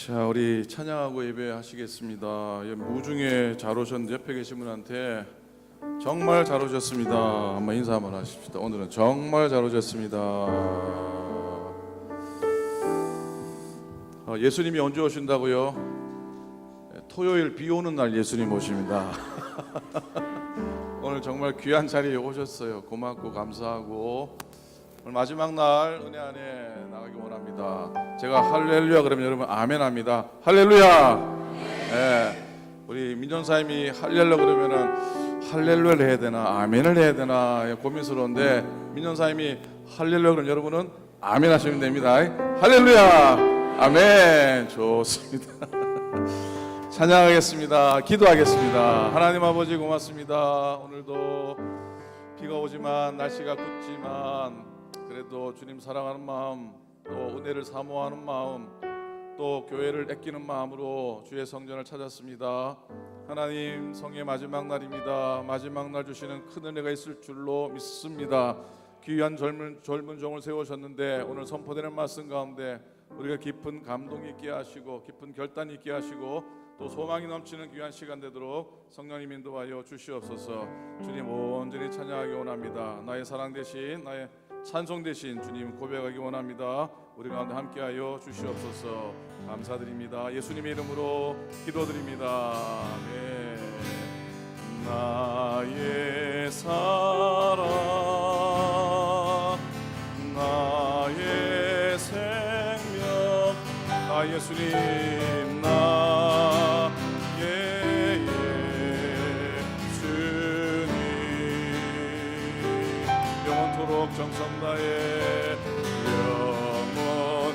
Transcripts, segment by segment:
자, 우리 찬양하고 예배하시겠습니다. 무중에 잘 오셨는데 옆에 계신 분한테 정말 잘 오셨습니다 한번 인사 한번 하십시다. 오늘은 정말 잘 오셨습니다. 예수님이 언제 오신다고요? 토요일 비 오는 날 예수님 오십니다. 오늘 정말 귀한 자리에 오셨어요. 고맙고 감사하고 오늘 마지막 날 은혜 안에 나가기 원합니다. 제가 할렐루야 그러면 여러분 아멘 합니다. 할렐루야. 네, 우리 민전사님이 할렐루야 그러면은 할렐루야를 해야 되나 아멘을 해야 되나 고민스러운데 민전사님이 할렐루야 그러면 여러분은 아멘 하시면 됩니다. 할렐루야 아멘. 좋습니다. 찬양하겠습니다. 기도하겠습니다. 하나님 아버지 고맙습니다. 오늘도 비가 오지만 날씨가 굽지만 그래도 주님 사랑하는 마음 또 은혜를 사모하는 마음 또 교회를 아끼는 마음으로 주의 성전을 찾았습니다. 하나님 성의 마지막 날입니다. 마지막 날 주시는 큰 은혜가 있을 줄로 믿습니다. 귀한 젊은 종을 세우셨는데 오늘 선포되는 말씀 가운데 우리가 깊은 감동이 있게 하시고 깊은 결단이 있게 하시고 또 소망이 넘치는 귀한 시간 되도록 성령님 인도하여 주시옵소서. 주님 온전히 찬양하기 원합니다. 나의 사랑 대신 나의 찬송 대신 주님 고백하기 원합니다. 우리 가운데 함께하여 주시옵소서. 감사드립니다. 예수님의 이름으로 기도드립니다. 네. 나의 사랑 나의 생명 나 예수님 나의 예수님 영원토록 정성 다해 영원토록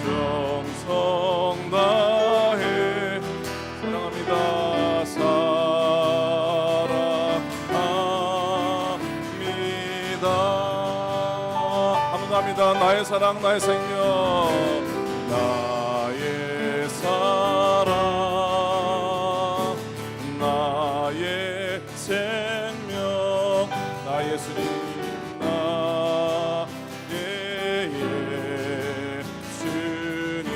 정성 다해 사랑합니다. 사랑합니다. 한번 합니다. 나의 사랑 나의 생명 나의 사랑 나의 생명 나 예수님 나의 예수님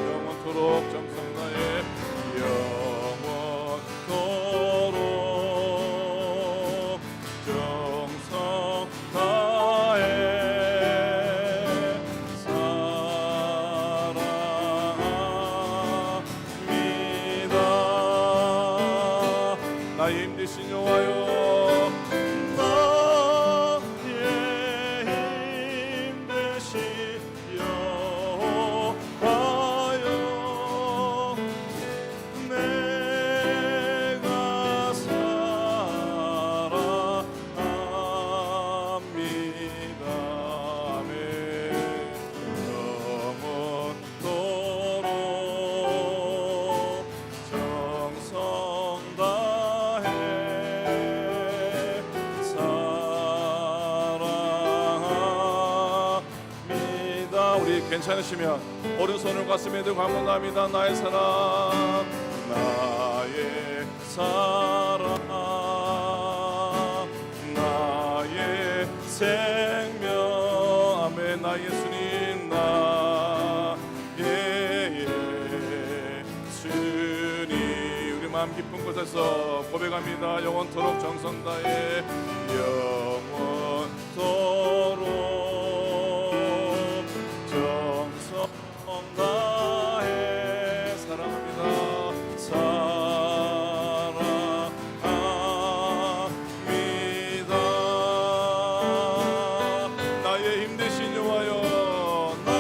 영원토록 정성 나의 영원토록 정성 다해 사랑합니다. 나의 힘되신 여호와여 나의 힘되신 여호와여 내가 사랑합니다. 아멘. 영원토록 정성 다해 사랑합니다. 우리 괜찮으시면 오른손을 가슴에 들고 한번 합니다. 나의 사랑 나의 사랑 나의 생명 아멘. 나 예수님 나의 예수님 우리 마음 깊은 곳에서 고백합니다. 영원토록 정성 다해 영원토록 정성 다해 사랑합니다. 사랑합니다. 나의 힘되신 여호와여 나의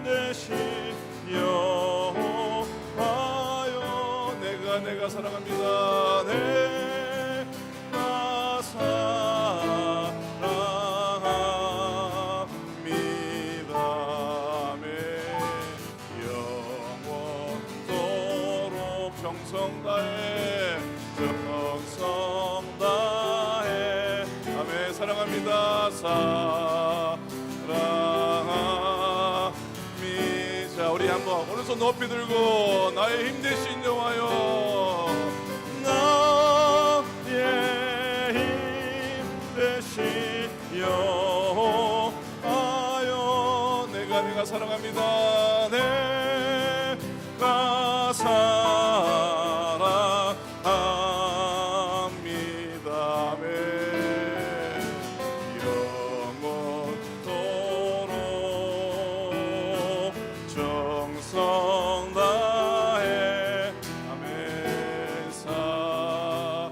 힘되신 여호와여 내가 사랑합니다. 내가 사랑합니다. 아멘. 영원토록 정성 다해 정성 다해 아멘. 사랑합니다. 사랑합니다. 우리 한번 오른손 높이 들고 나의 힘되신 여호와여 나의 힘 내가 사랑합니다. 내가 사랑합니다. 아멘. 영원토록 정성 다해 아멘. 사랑합니다.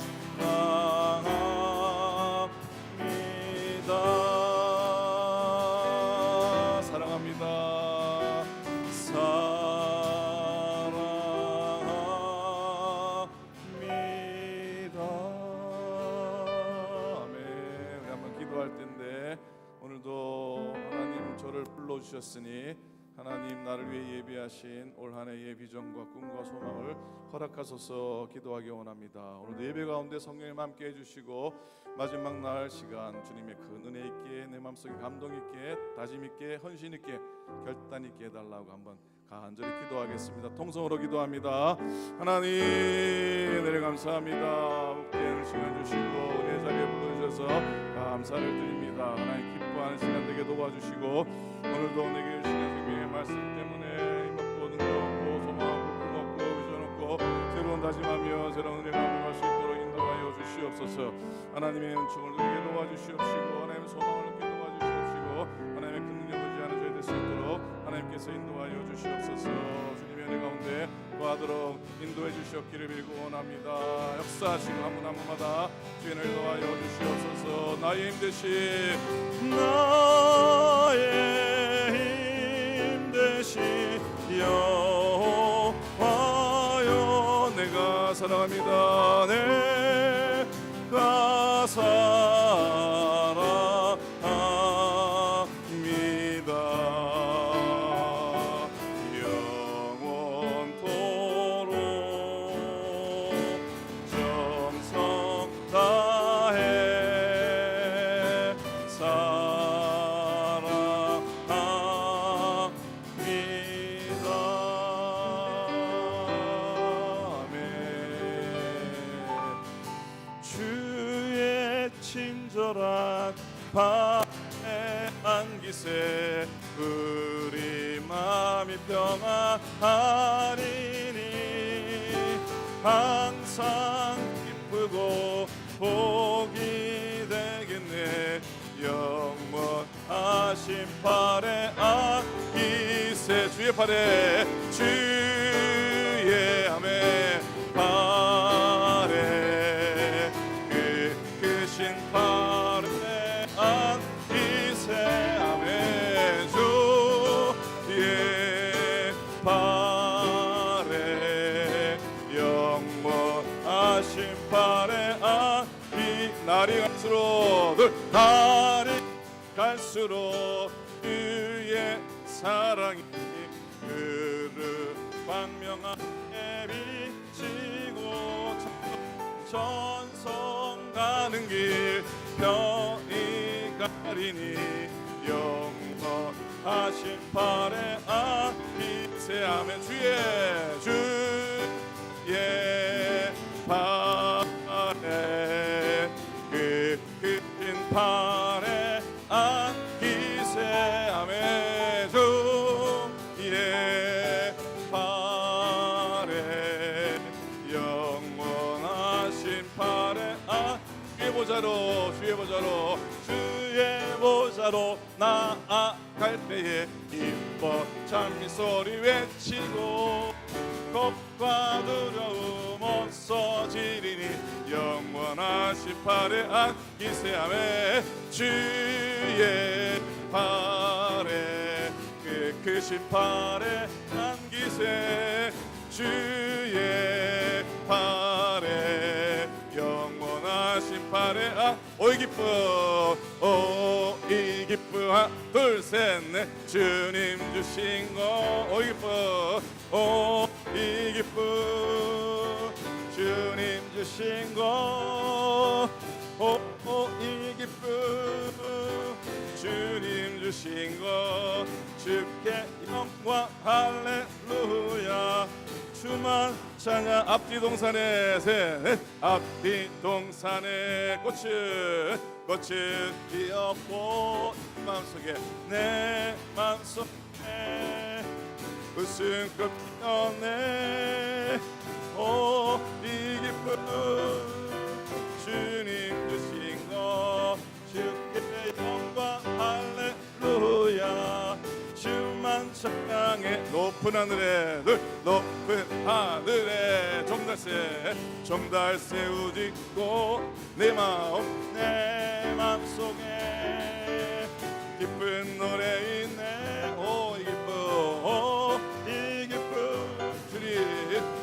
우리 한번 기도할 텐데 오늘도 하나님 저를 불러주셨으니 하나님 나를 위해 예비하신 올 한 해의 비전과 꿈과 소망을 허락하소서 기도하기 원합니다. 오늘도 예배 가운데 성령님 함께 해주시고 마지막 날 시간 주님의 큰 은혜 있게 내 마음속에 감동 있게 다짐 있게 헌신 있게 결단 있게 해달라고 한번 간절히 기도하겠습니다. 통성으로 기도합니다. 하나님 은혜를 감사합니다. 함께 시간 주시고 은혜 자리에 불러주셔서 감사를 드립니다. 하나님 기뻐하는 시간 되게 도와주시고 오늘도 내게 주시는 생명의 말씀 때문에 힘없고 능력 없고 소망 없고 꿈 없고 비전 없고 새로운 다짐하며 새로운 은혜가 함께할 수 있도록 인도하여 주시옵소서. 하나님의 은총을 누리게 도와주시옵시고 하나님의 소망을 얻게 도와주시옵시고 하나님의 큰 능력을 지하는 저희 될 수 있도록 하나님께서 인도하여 주시옵소서. 주님의 은혜 가운데 도와도록 인도해 주시옵기를 빌고 원합니다. 역사하시고 한 분 한 분마다 주의 은혜를 더하여 주시옵소서. 나의 힘 대신 여호와여 내가 사랑합니다. 내가 사랑합니다. 영원토록 정성 다해 사랑합니다. 주의 친절한 밤의 안기세 우리 마음이 평안하리니 항상 기쁘고 복이 되겠네. 영원하신 팔에 안기세 주의 팔에 주의 아멘 팔에 크신 팔에 안기세 아멘 주의 팔에 영원하신 팔에 안기 날이 갈수록 주의 사랑이 광명하게 비치고 전성 가는 길 편히 가리니 영원하신 팔에 안기세 아멘 주의 팔에 큰 팔에 안기세 아멘 주의 팔에 영원하신 팔에 주의 보좌로 나아갈 때에 기뻐 찬미 소리 외치고 겁과 두려움 없어지리니 영원하신 팔에 안기세 아멘 주의 팔에 크신 팔에 안기세 주의 팔에 영원하신 팔에 오이 기뻐 오이 기뻐 하나 둘 셋 넷 주님 주신 거 오이 기뻐 오이 기뻐 주님 주신 거 오이 기뻐 주님 주신 거 주께 영광 할렐루야 주만 찬양 앞뒤 동산에 셋 앞뒤 동산에 꽃은 피었고 내 마음속에 승급 연애 이 기쁨 주님 주신 것 주께 영광 할렐루야 주만 찬양해 높은 하늘에 높은 하늘에 정달새 우짖고 내 마음속에 기쁜 노래 있네 이 기쁨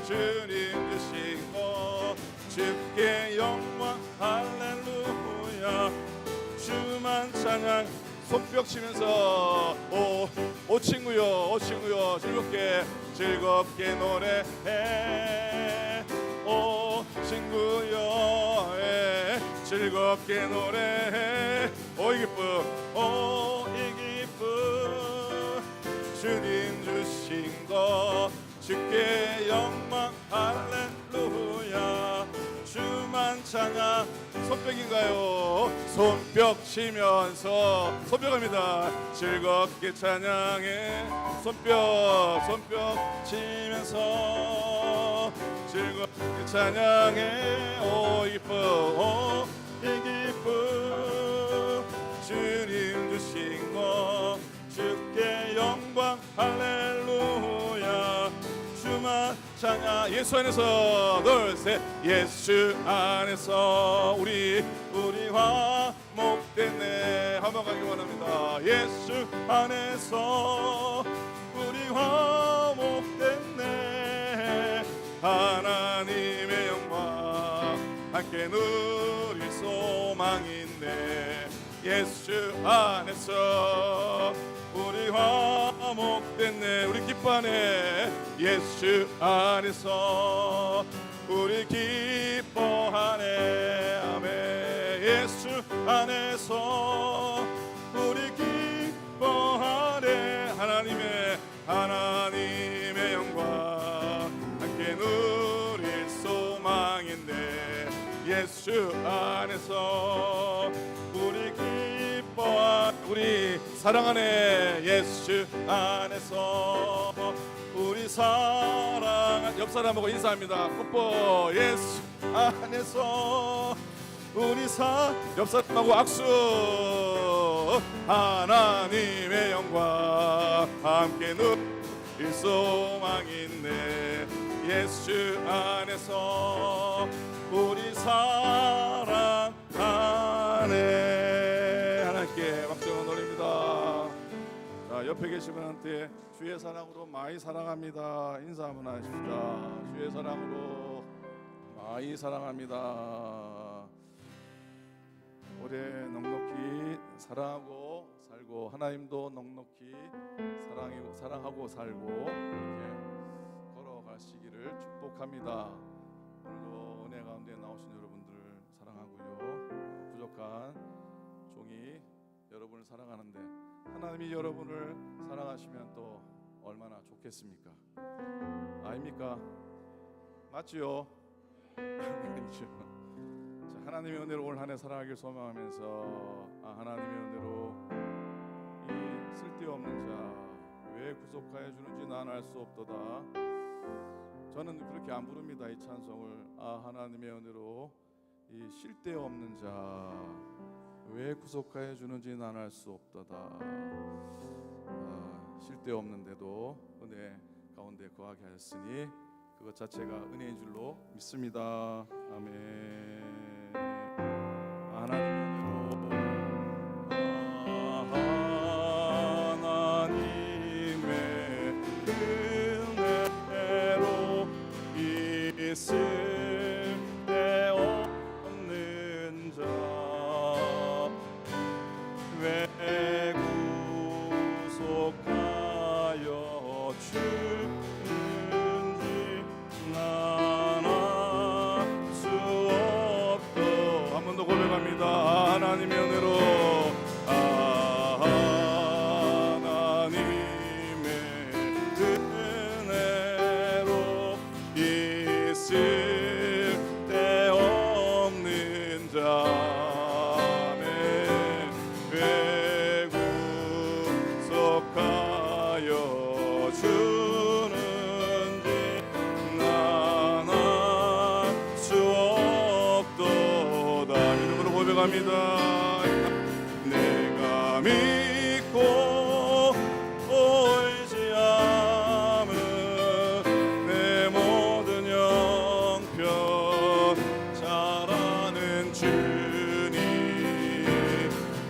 주님 주신 것 주께 영광 할렐루야 주만 찬양 손뼉 치면서 오 친구요 즐겁게 노래해 오 친구요 즐겁게 노래해 이 기쁨 주님 주신 것 주께 영광 할렐루야 주만 찬양 손뼉인가요? 손뼉 치면서 손뼉합니다. 즐겁게 찬양해 손뼉 치면서 즐겁게 찬양해 이 기쁨 주님 주신 것 주께 영광 할렐루야 주만 찬양 예수 안에서 둘셋 예수 안에서 우리 화목됐네 한번 가기 원합니다. 예수 안에서 우리 화목됐네 하나님의 영광 함께 누릴 소망인데 예수 안에서 우리 화목됐네 우리 기뻐하네 예수 안에서 우리 기뻐하네 아멘 예수 안에서 우리 기뻐하네 하나님의 영광 함께 누릴 소망인데 예수 안에서 우리 우리 사랑하네 예수 안에서 우리 사랑 옆 사람하고 인사합니다. 뽀뽀 예수 안에서 우리 옆 사람하고 악수 하나님의 영광 함께 누릴 소망있네 예수 안에서 우리 사랑하네 하나님께 박수를 올립니다. 자, 옆에 계신 분한테 주의 사랑으로 많이 사랑합니다 인사 한번 하십시다. 주의 사랑으로 많이 사랑합니다. 올해 넉넉히 사랑하고 살고 하나님도 넉넉히 사랑하고 살고 이렇게 걸어가시기를 축복합니다. 오늘도 은혜 가운데 나오신 여러분들 사랑하고요. 부족한 종이 여러분을 사랑하는데 하나님이 여러분을 사랑하시면 또 얼마나 좋겠습니까? 아닙니까? 맞지요? 자, 하나님의 은혜로 올 한 해 살아가길 소망하면서 하나님의 은혜로 이 쓸데없는 자 왜 구속하여 주는지 난 알 수 없도다. 저는 그렇게 안 부릅니다. 이 찬송을 하나님의 은혜로 이 쓸데없는 자 왜 구속하여 주는지 난 알 수 없도다. 쓸데없는데도 은혜 가운데 거하게 하였으니 그것 자체가 은혜인 줄로 믿습니다. 아멘. 하나님의 은혜로 쓸데없는 자 왜 구속하여 주는지 난 알 수 없다. 한 번 더 고백합니다. 하나님의 은혜로 쓸데없는 자매 왜 구속하여 주는지 기도합니다. 내가 믿고 의지함은 내 모든 형편 잘하는 주님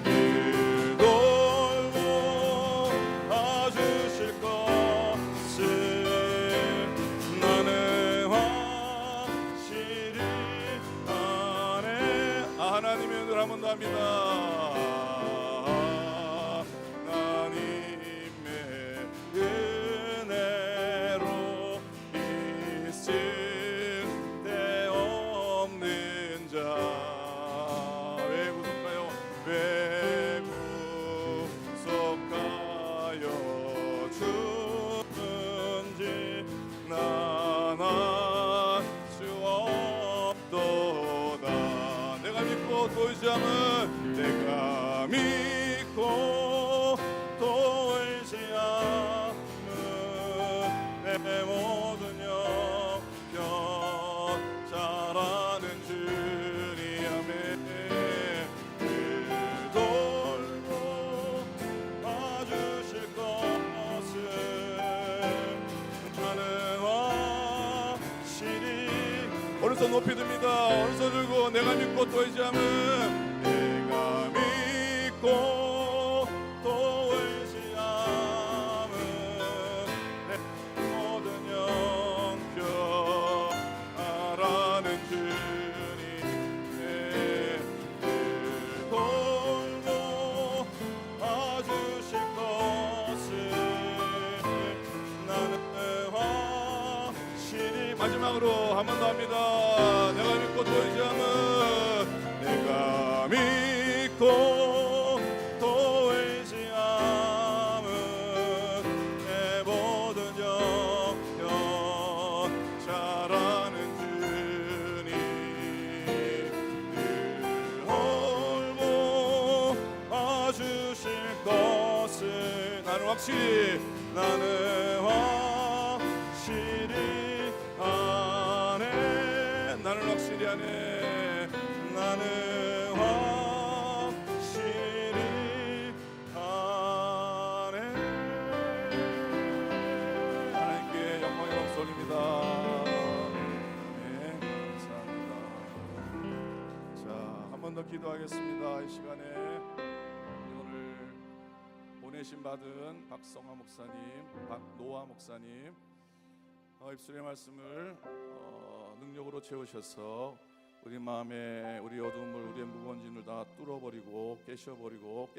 늘 돌보 봐주실 것을 나는 확실히 아네. 하나님의 은혜를 한 번 더 합니다. 내가 믿고 또 의지함은 내 모든 형편 잘하는 주님 아멘. 늘 돌보 봐주실 것을 나는 확실히 오른손 높이 듭니다. 오른손 들고 내가 믿고 또 의지함은 또 의지함은 내 모든 형편 알아는 주님의 늘 돌보 봐주실 것을 나는 확실히. 마지막으로 한 번 더 합니다. 내가 믿고 또 의지함은 내가 믿고 또 의지함은 내 모든 형편 잘하는 주님 늘 돌보 봐주실 것을 나는 확실히 아네. 나는 확실히 아네. 나는 더 기도하겠습니다. 이 시간에 오늘 보내심 받은 박성화 목사님, 박노아 목사님 입술의 말씀을 능력으로 채우셔서 우리 마음에 우리 어두움을 우리의 무거운 짐을 다 뚫어버리고 깨쳐버리고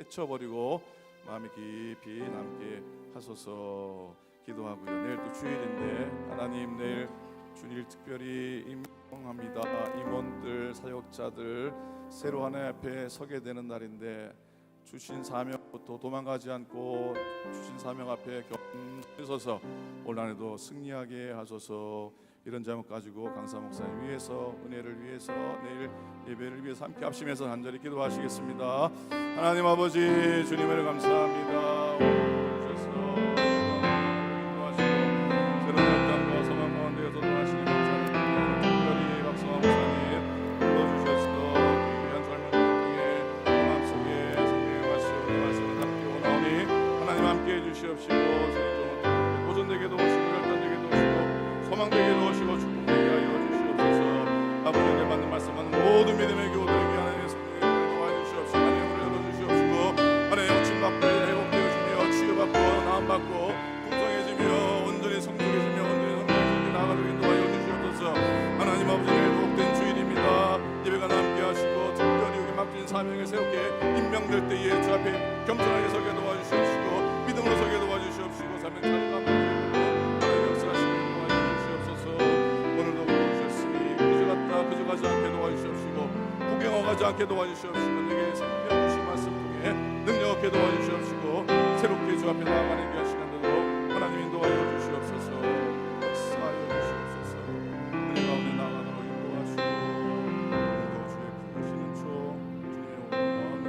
마음이 깊이 남게 하소서 기도하고요. 내일 또 주일인데 하나님 내일 주일 특별히 임명합니다. 임원들 사역자들 새로 하나님 앞에 서게 되는 날인데 주신 사명부터 도망가지 않고 주신 사명 앞에 겸손히 서서 올 한해도 승리하게 하소서. 이런 제목 가지고 강사 목사님 위해서 은혜를 위해서 내일 예배를 위해서 함께 합심해서 간절히 기도하시겠습니다. 하나님 아버지 주님을 감사합니다. 오셔서 인도하시고 새로운 혈당과 소망 가운데에서 도하시니 감사드립니다. 특별히 박성화 목사님 불러주셔서 귀한 삶을 통해 마음속에 성령의 말씀을 함께 원하오니 하나님 함께 해주시옵시고 도전되게 도우시고 혈당되게 도우시고 소망되게 도우시고 축복되게 하여 주시옵소서. 아버지 은혜 받는 말씀하는 모든 믿음의 교우들에게 하나님의 성령의 은혜를 도와주시옵시고 하나님을 열어주시옵시고 하나님의 침받고 회복되어지며 치유받고 나음받고 풍성해지며 온전히 성숙해지며 온전히 성장해지며 나아가도록 인도하여 주시옵소서. 하나님 아버지 회복된 주일입니다. 예배가 남게 하시고 특별히 여기 맡긴 사명에 새롭게 임명될 때에 주 앞에 겸손하게 서게 도와주시옵시고 믿음으로 서게 도와주시옵시고 사명 잘 가지 않게 도와주시옵시고 구경하지 않게 도와주시옵시고 내게 생명 주신 말씀 통해 능력 얻게 도와주시옵시고 새롭게 주 앞에 나아가는 귀한 시간 되도록 하나님 인도하여 주시옵소서. 역사하여 주시옵소서. 은혜 가운데 나아가도록 인도하시고 인도 주의 부르시는 초 주님의 오늘과 능력 가운데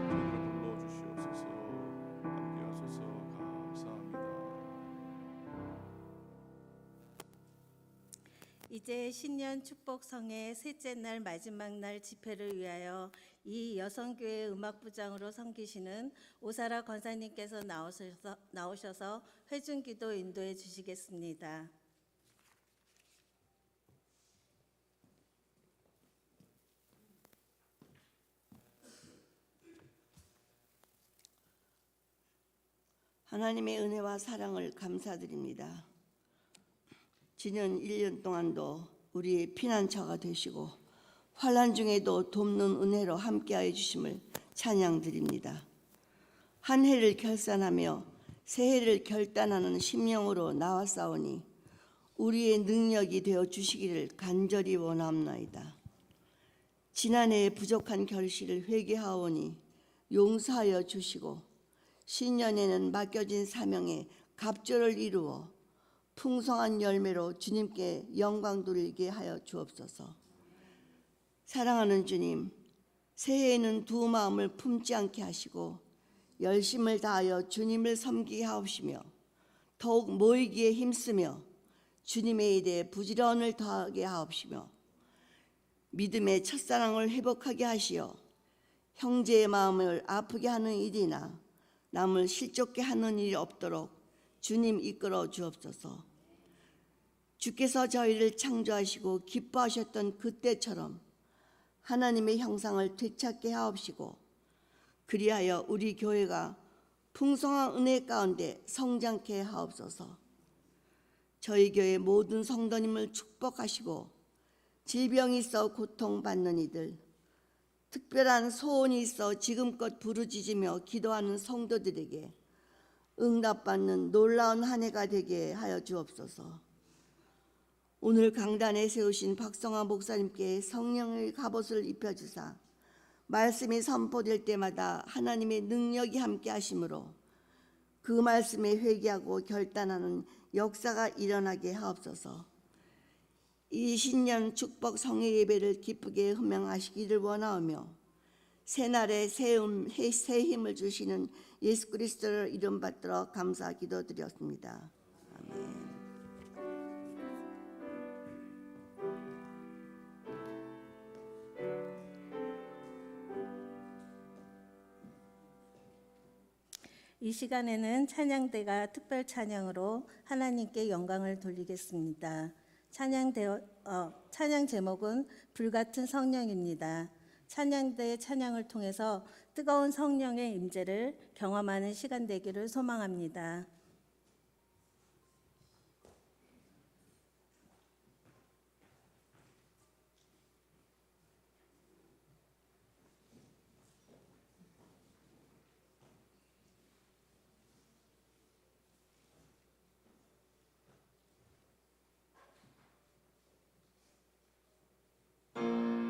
저희를 불러주시옵소서. 함께 하소서. 감사합니다. 이제 신년 축복성의 셋째 날 마지막 날 집회를 위하여 이 여성교회 음악부장으로 섬기시는 오사라 권사님께서 나오셔서 회중기도 인도해 주시겠습니다. 하나님의 은혜와 사랑을 감사드립니다. 지난 1년 동안도 우리의 피난처가 되시고 환난 중에도 돕는 은혜로 함께하여 주심을 찬양드립니다. 한 해를 결산하며 새해를 결단하는 심령으로 나왔사오니 우리의 능력이 되어 주시기를 간절히 원합나이다. 지난해의 부족한 결실을 회개하오니 용서하여 주시고 신년에는 맡겨진 사명에 갑절을 이루어 풍성한 열매로 주님께 영광 돌리게 하여 주옵소서. 사랑하는 주님, 새해에는 두 마음을 품지 않게 하시고 열심을 다하여 주님을 섬기게 하옵시며 더욱 모이기에 힘쓰며 주님의 일에 부지런을 더하게 하옵시며 믿음의 첫사랑을 회복하게 하시어 형제의 마음을 아프게 하는 일이나 남을 실족게 하는 일이 없도록 주님 이끌어 주옵소서. 주께서 저희를 창조하시고 기뻐하셨던 그때처럼 하나님의 형상을 되찾게 하옵시고 그리하여 우리 교회가 풍성한 은혜 가운데 성장케 하옵소서. 저희 교회 모든 성도님을 축복하시고 질병이 있어 고통받는 이들, 특별한 소원이 있어 지금껏 부르짖으며 기도하는 성도들에게 응답받는 놀라운 한 해가 되게 하여 주옵소서. 오늘 강단에 세우신 박성화 목사님께 성령의 갑옷을 입혀주사 말씀이 선포될 때마다 하나님의 능력이 함께 하심으로 그 말씀에 회개하고 결단하는 역사가 일어나게 하옵소서. 이 신년 축복 성회 예배를 기쁘게 헌명하시기를 원하오며 새날에 새 힘을 주시는 예수 그리스도를 이름 받들어 감사 기도드렸습니다. 아멘. 이 시간에는 찬양대가 특별 찬양으로 하나님께 영광을 돌리겠습니다. 찬양 제목은 불같은 성령입니다. 찬양대의 찬양을 통해서 뜨거운 성령의 임재를 경험하는 시간 되기를 소망합니다. 성령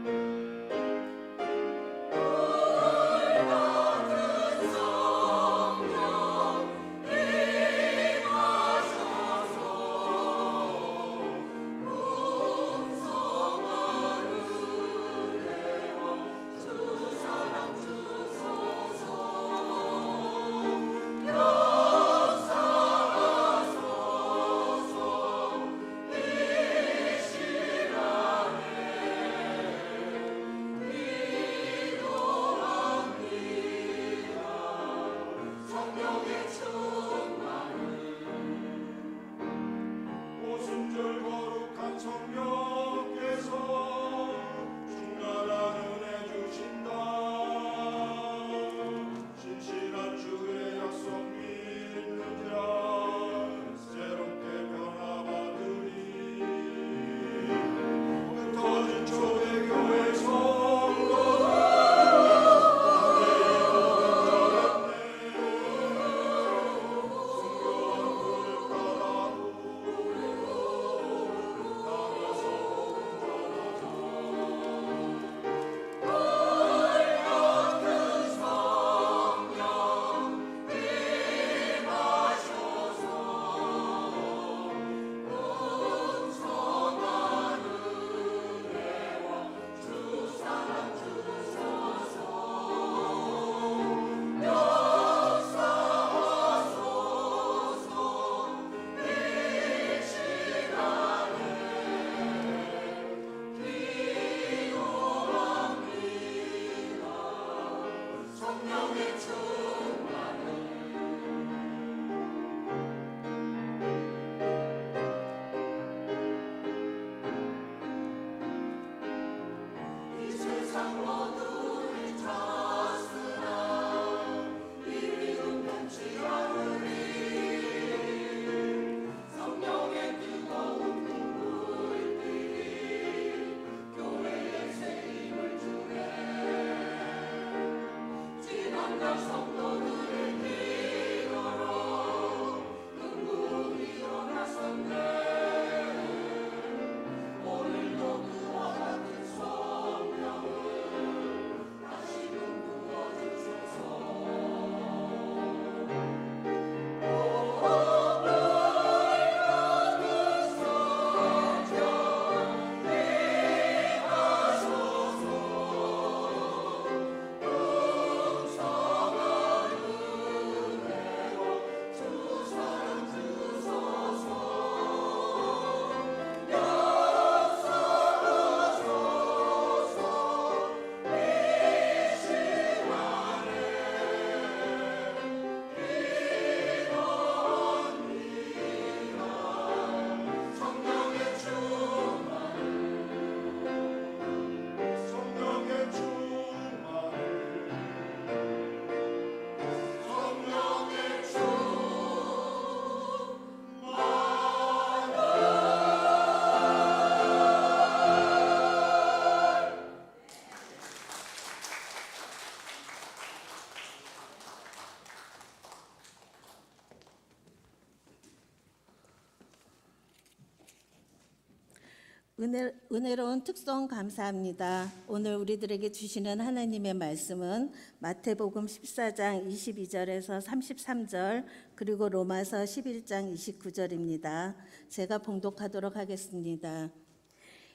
은혜로운 특송 감사합니다. 오늘 우리들에게 주시는 하나님의 말씀은 마태복음 14장 22절에서 33절 그리고 로마서 11장 29절입니다. 제가 봉독하도록 하겠습니다.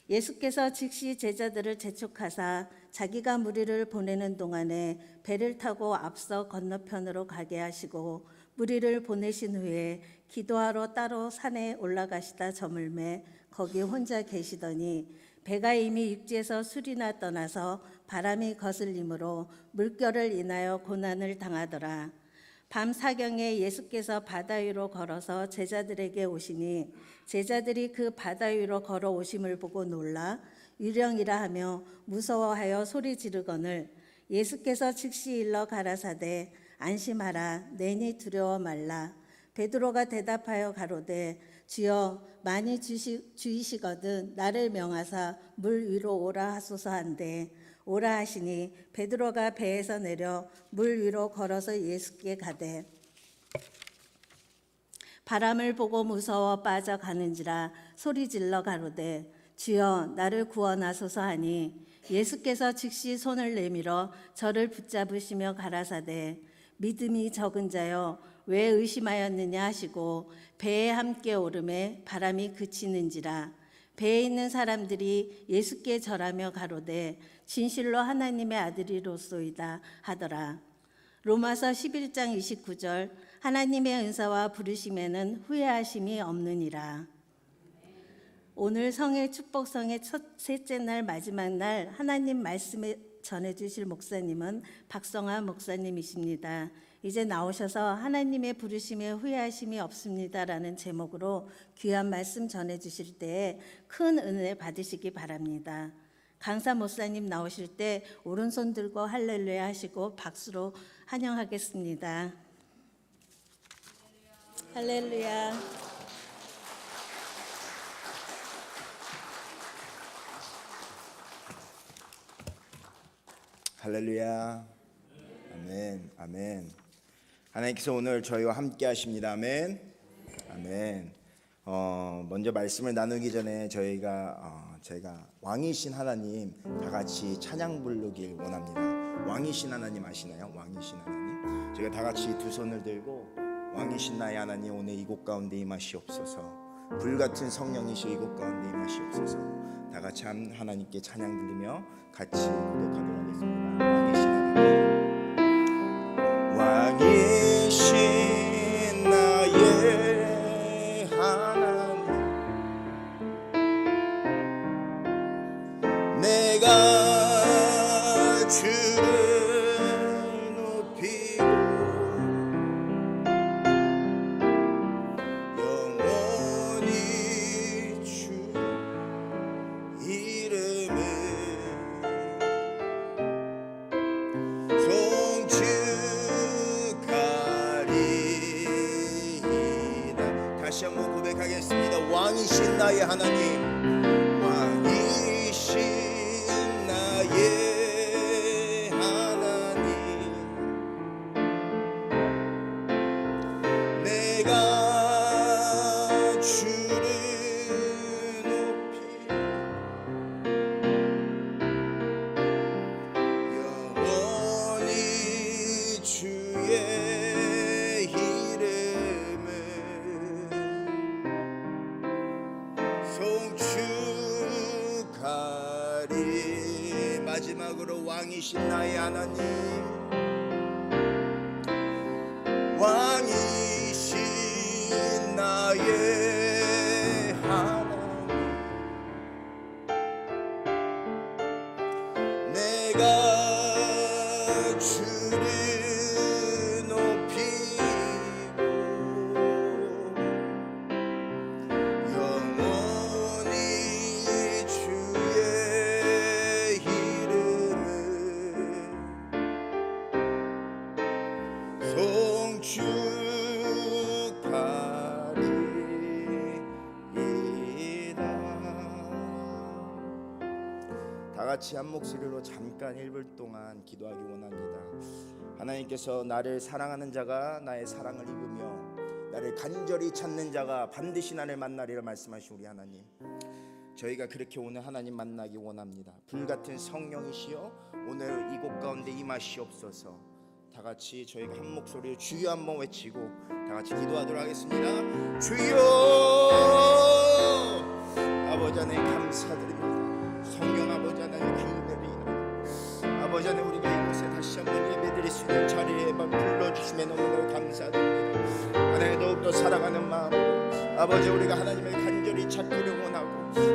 예수께서 즉시 제자들을 재촉하사 자기가 무리를 보내는 동안에 배를 타고 앞서 건너편으로 가게 하시고 무리를 보내신 후에 기도하러 따로 산에 올라가시다 저물매 거기 혼자 계시더니 배가 이미 육지에서 수리나 떠나서 바람이 거슬림으로 물결을 인하여 고난을 당하더라. 밤 사경에 예수께서 바다 위로 걸어서 제자들에게 오시니 제자들이 그 바다 위로 걸어 오심을 보고 놀라 유령이라 하며 무서워하여 소리 지르거늘 예수께서 즉시 일러 가라사대 안심하라 내니 두려워 말라. 베드로가 대답하여 가로되 주여 많이 주이시거든 나를 명하사 물 위로 오라 하소서 한데 오라 하시니 베드로가 배에서 내려 물 위로 걸어서 예수께 가되 바람을 보고 무서워 빠져가는지라 소리질러 가로되 주여 나를 구원하소서 하니 예수께서 즉시 손을 내밀어 저를 붙잡으시며 가라사대 믿음이 적은 자여 왜 의심하였느냐 하시고 배에 함께 오르매 바람이 그치는지라. 배에 있는 사람들이 예수께 절하며 가로되 진실로 하나님의 아들이로소이다 하더라. 로마서 11장 29절 하나님의 은사와 부르심에는 후회하심이 없느니라. 오늘 성의 축복성의 셋째 날 마지막 날 하나님 말씀에 전해주실 목사님은 박성환 목사님이십니다. 이제 나오셔서 하나님의 부르심에 후회하심이 없습니다라는 제목으로 귀한 말씀 전해주실 때에 큰 은혜 받으시기 바랍니다. 강사 목사님 나오실 때 오른손 들고 할렐루야 하시고 박수로 환영하겠습니다. 할렐루야. 할렐루야. 아멘. 아멘. 하나님께서 오늘 저희와 함께 하십니다. 아멘. 아멘. 먼저 말씀을 나누기 전에 제가 왕이신 하나님 다 같이 찬양 부르길 원합니다. 왕이신 하나님 아시나요? 왕이신 하나님. 제가 다 같이 두 손을 들고 왕이신 나의 하나님 오늘 이곳 가운데 임하시옵소서. 불같은 성령이시 이곳 가운데 임하시옵소서. 다 같이 하나님께 찬양 들리며 같이 고백하도록 하겠습니다. 왕이신 나의 하나님 내가 주를 높이고 영원히 주 이름을 송축하리이다. 다시 한번 고백하겠습니다. 왕이신 나의 하나님 왕이신 나의 하나님 내가 주를 높이 영원히 주의 이름을 송축하리. 마지막으로 왕이신 나의 하나님 왕이신 나의 하나님 내가 주를 높이고 영원히 주의 이름을 송축하리이다. 다 같이 한 목소리로 잠깐 1분 동안 기도하기 원합니다. 하나님께서 나를 사랑하는 자가 나의 사랑을 입으며 나를 간절히 찾는 자가 반드시 나를 만나리라 말씀하신 우리 하나님, 저희가 그렇게 오늘 하나님 만나기 원합니다. 불같은 성령이시여 오늘 이곳 가운데 임하시옵소서. 다 같이 저희가 한 목소리로 주여 한번 외치고 다 같이 기도하도록 하겠습니다. 주여! 아버지 하나님 감사드립니다. 성령 아버지 하나님 기운을 인하여 아버지 하나님 우리가 이곳에 다시 한번 예배드릴 수 있는 자리에 불러주시면 너무나 감사드립니다. 하나님 더욱더 사랑하는 마음 아버지 우리가 하나님을 간절히 찾기를 원하고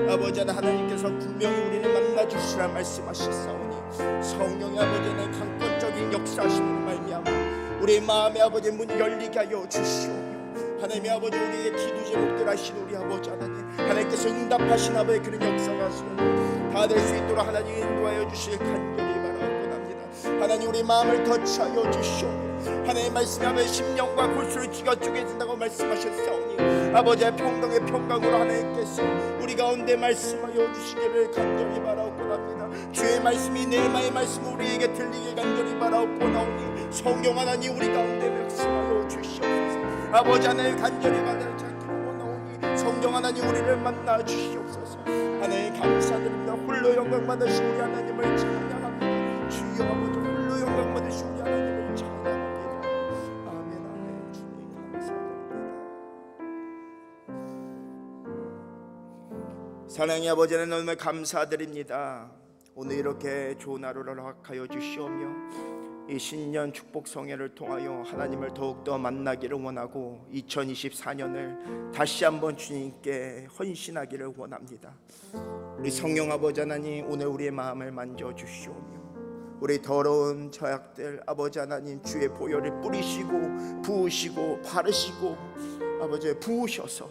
아버지 하나님께서 분명히 우리를 만나주시라 말씀하셨사오니 성령의 아버지 하나님 강권적인 역사하심으로 말미암아 우리의 마음의 아버지 문 열리게 하여 주시오며 하나님의 아버지 우리의 기도 제목들 하신 우리 아버지 하나님께서 응답하신 아버지 그런 역사가 하시는 다 될 수 있도록 하나님 인도하여 주실 간절히 바라옵고 합니다. 하나님 우리 마음을 터치하여 주시오며 하나님의 말씀하면 심령과 골수를 쥐가 쪼개진다고 말씀하셨사오니 아버지의 평강의 평강으로 하나님께서 우리 가운데 말씀하여 주시기를 간절히 바라옵고 합니다. 주의 말씀이 내마의 말씀 우리에게 들리길 간절히 바라옵고 나오니 성령 하나님 우리 가운데 말씀하여 주시옵소서. 아버지 하나님 간절히 받아 찾기를 원하오니 성령 하나님 우리를 만나 주시옵소서. 하나님 감사드립니다. 홀로 영광 받으신 우리 하나님을 찬양합니다. 주여 아버지 홀로 영광 받으신 우리 하나님을 찬양합니다. 아멘 아멘. 주님 감사드립니다. 사랑의 아버지 하나님 오늘 감사드립니다. 오늘 이렇게 좋은 하루를 허락하여 주시오며 이 신년 축복 성회를 통하여 하나님을 더욱더 만나기를 원하고 2024년을 다시 한번 주님께 헌신하기를 원합니다. 우리 성령 아버지 하나님 오늘 우리의 마음을 만져주시오며 우리 더러운 저약들 아버지 하나님 주의 보혈을 뿌리시고 부으시고 바르시고 아버지 부으셔서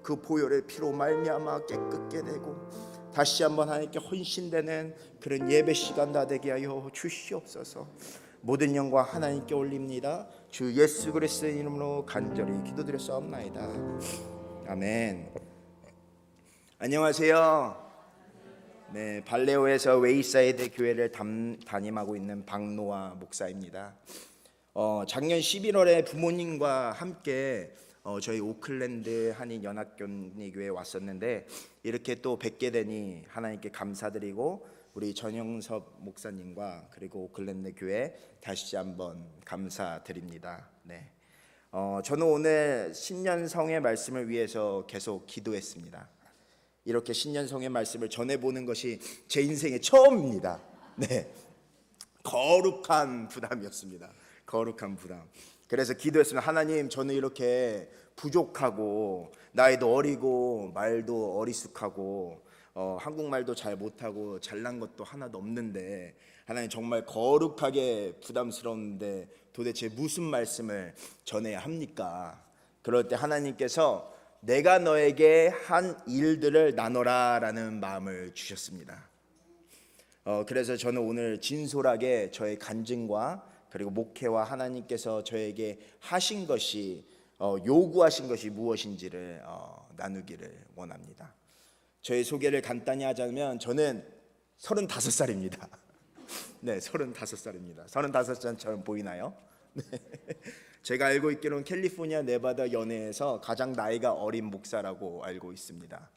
그 보혈의 피로 말미암아 깨끗게 되고 다시 한번 하나님께 헌신되는 그런 예배 시간 다 되게 하여 주시옵소서. 모든 영광 하나님께 올립니다. 주 예수 그리스도의 이름으로 간절히 기도드렸사옵나이다. 아멘. 안녕하세요. 네, 발레오에서 웨이사이드 교회를 담임하고 있는 박노아 목사입니다. 작년 11월에 부모님과 함께 저희 오클랜드 한인 연합교회에 왔었는데 이렇게 또 뵙게 되니 하나님께 감사드리고 우리 전영섭 목사님과 그리고 오클랜드 교회 다시 한번 감사드립니다. 네, 저는 오늘 신년성의 말씀을 위해서 계속 기도했습니다. 이렇게 신년성의 말씀을 전해보는 것이 제 인생의 처음입니다. 네, 거룩한 부담이었습니다. 거룩한 부담. 그래서 기도했습니다. 하나님, 저는 이렇게 부족하고 나이도 어리고 말도 어리숙하고 한국말도 잘 못하고 잘난 것도 하나도 없는데 하나님 정말 거룩하게 부담스러운데 도대체 무슨 말씀을 전해야 합니까? 그럴 때 하나님께서 내가 너에게 한 일들을 나눠라 라는 마음을 주셨습니다. 그래서 저는 오늘 진솔하게 저의 간증과 그리고 목회와 하나님께서 저에게 하신 것이 요구하신 것이 무엇인지를 나누기를 원합니다. 저의 소개를 간단히 하자면 저는 35살입니다. 네, 35살입니다. 35살처럼 보이나요? 네. 제가 알고 있기로는 캘리포니아 네바다 연회에서 가장 나이가 어린 목사라고 알고 있습니다.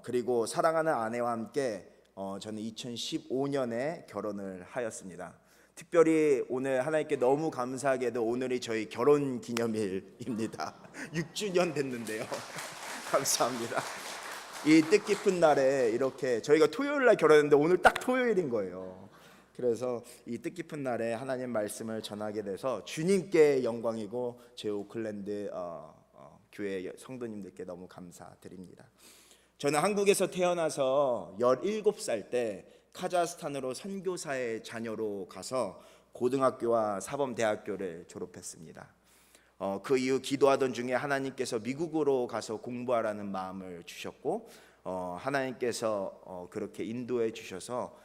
그리고 사랑하는 아내와 함께 저는 2015년에 결혼을 하였습니다. 특별히 오늘 하나님께 너무 감사하게도 오늘이 저희 결혼 기념일입니다. 6주년 됐는데요. 감사합니다. 이 뜻깊은 날에 이렇게 저희가 토요일 날 결혼했는데 오늘 딱 토요일인 거예요. 그래서 이 뜻깊은 날에 하나님 말씀을 전하게 돼서 주님께 영광이고 제 오클랜드 교회 성도님들께 너무 감사드립니다. 저는 한국에서 태어나서 17살 때 카자흐스탄으로 선교사의 자녀로 가서 고등학교와 사범대학교를 졸업했습니다. 그 이후 기도하던 중에 하나님께서 미국으로 가서 공부하라는 마음을 주셨고 하나님께서 그렇게 인도해 주셔서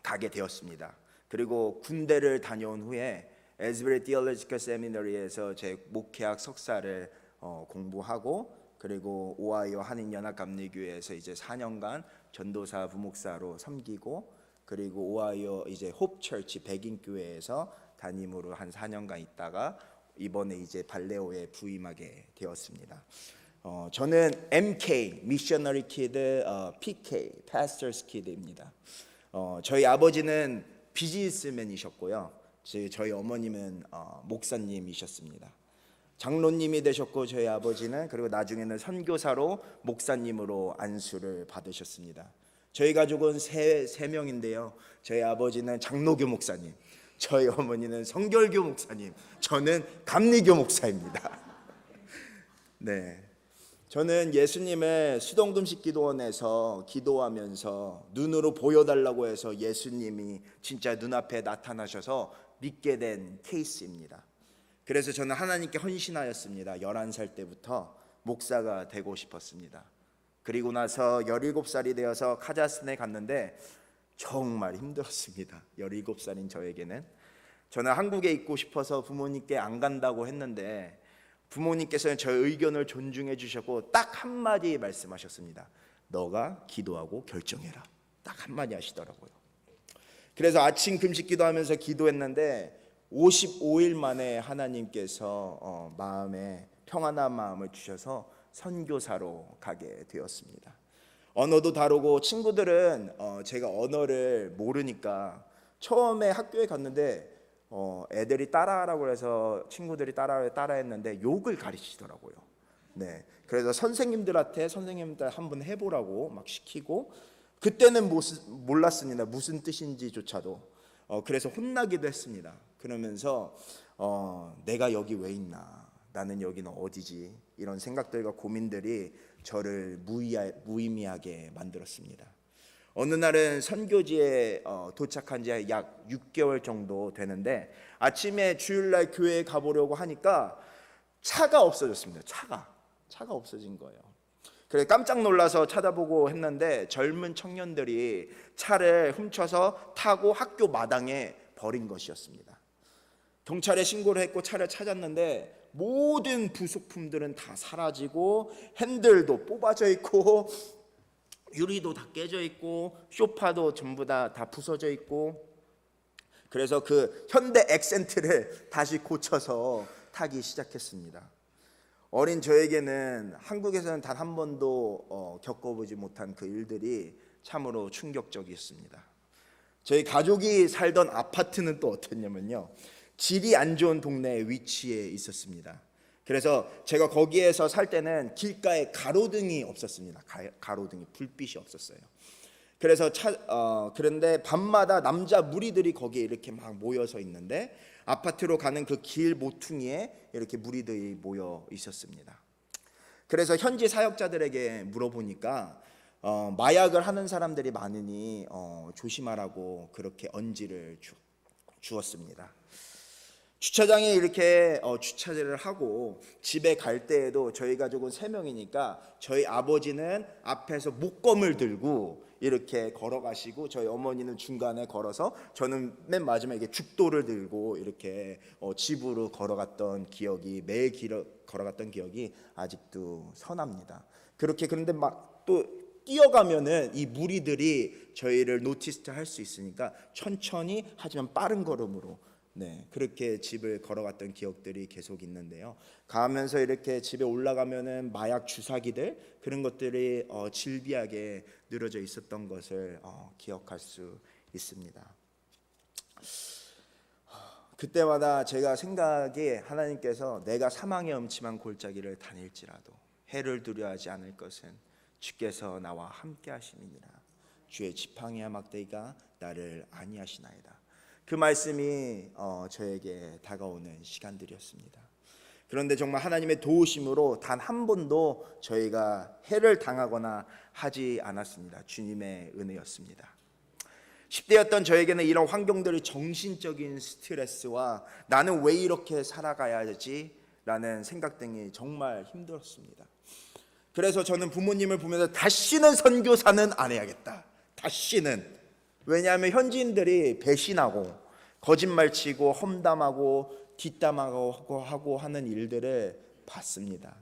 가게 되었습니다. 그리고 군대를 다녀온 후에 에즈베리 디얼로지컬 세미너리에서 제 목회학 석사를 공부하고 그리고 오하이오 한인연합감리교회에서 이제 4년간 전도사 부목사로 섬기고 그리고 오하이오 이제 홉처치 백인교회에서 담임으로 한 4년간 있다가 이번에 이제 발레오에 부임하게 되었습니다. 저는 MK Missionary Kid, PK Pastors Kid입니다. 저희 아버지는 비즈니스맨이셨고요. 저희 어머님은 목사님이셨습니다. 장로님이 되셨고 저희 아버지는 그리고 나중에는 선교사로 목사님으로 안수를 받으셨습니다. 저희 가족은 세 명인데요. 저희 아버지는 장로교 목사님, 저희 어머니는 성결교 목사님, 저는 감리교 목사입니다. 네, 저는 예수님을 수동금식 기도원에서 기도하면서 눈으로 보여달라고 해서 예수님이 진짜 눈앞에 나타나셔서 믿게 된 케이스입니다. 그래서 저는 하나님께 헌신하였습니다. 11살 때부터 목사가 되고 싶었습니다. 그리고 나서 17살이 되어서 카자흐스탄에 갔는데 정말 힘들었습니다. 17살인 저에게는. 저는 한국에 있고 싶어서 부모님께 안 간다고 했는데 부모님께서는 저의 의견을 존중해 주셨고 딱 한마디 말씀하셨습니다. 너가 기도하고 결정해라. 딱 한마디 하시더라고요. 그래서 아침 금식 기도하면서 기도했는데 55일 만에 하나님께서 마음에 평안한 마음을 주셔서 선교사로 가게 되었습니다. 언어도 다르고 친구들은 제가 언어를 모르니까 처음에 학교에 갔는데 애들이 따라하라고 해서 친구들이 따라했는데 욕을 가르치더라고요. 네, 그래서 선생님들 한번 해보라고 막 시키고 그때는 몰랐습니다. 무슨 뜻인지조차도. 그래서 혼나기도 했습니다. 그러면서 내가 여기 왜 있나, 나는 여기는 어디지, 이런 생각들과 고민들이 저를 무의미하게 만들었습니다. 어느 날은 선교지에 도착한 지 약 6개월 정도 되는데 아침에 주일날 교회에 가보려고 하니까 차가 없어졌습니다. 차가 없어진 거예요. 그래서 깜짝 놀라서 찾아보고 했는데 젊은 청년들이 차를 훔쳐서 타고 학교 마당에 버린 것이었습니다. 경찰에 신고를 했고 차를 찾았는데 모든 부속품들은 다 사라지고 핸들도 뽑아져 있고 유리도 다 깨져 있고 소파도 전부 다 부서져 있고 그래서 그 현대 액센트를 다시 고쳐서 타기 시작했습니다. 어린 저에게는 한국에서는 단 한 번도 겪어보지 못한 그 일들이 참으로 충격적이었습니다. 저희 가족이 살던 아파트는 또 어땠냐면요, 질이 안 좋은 동네에 위치해 있었습니다. 그래서 제가 거기에서 살 때는 길가에 가로등이 없었습니다. 가로등이, 불빛이 없었어요. 그래서 그런데 밤마다 남자 무리들이 거기에 이렇게 막 모여서 있는데 아파트로 가는 그 길 모퉁이에 이렇게 무리들이 모여 있었습니다. 그래서 현지 사역자들에게 물어보니까 마약을 하는 사람들이 많으니 조심하라고 그렇게 언지를 주었습니다. 주차장에 이렇게 주차를 하고 집에 갈 때에도 저희 가족은 3명이니까 저희 아버지는 앞에서 목검을 들고 이렇게 걸어가시고 저희 어머니는 중간에 걸어서 저는 맨 마지막에 죽도를 들고 이렇게 집으로 걸어갔던 기억이, 매일 걸어갔던 기억이 아직도 선합니다. 그런데 막 또 뛰어가면은 이 무리들이 저희를 노티스 할 수 있으니까 천천히 하지만 빠른 걸음으로 그렇게 집을 걸어갔던 기억들이 계속 있는데요. 가면서 이렇게 집에 올라가면은 마약 주사기들 그런 것들이 질비하게 늘어져 있었던 것을 기억할 수 있습니다. 그때마다 제가 생각이, 하나님께서 내가 사망의 음침한 골짜기를 다닐지라도 해를 두려워하지 않을 것은 주께서 나와 함께 하심이니라. 주의 지팡이와 막대기가 나를 안위하시나이다. 그 말씀이 저에게 다가오는 시간들이었습니다. 그런데 정말 하나님의 도우심으로 단 한 번도 저희가 해를 당하거나 하지 않았습니다. 주님의 은혜였습니다. 10대였던 저에게는 이런 환경들이 정신적인 스트레스와 나는 왜 이렇게 살아가야 하지? 라는 생각 등이 정말 힘들었습니다. 그래서 저는 부모님을 보면서 다시는 선교사는 안 해야겠다. 다시는. 왜냐하면 현지인들이 배신하고 거짓말치고 험담하고 뒷담하고 하는 일들을 봤습니다.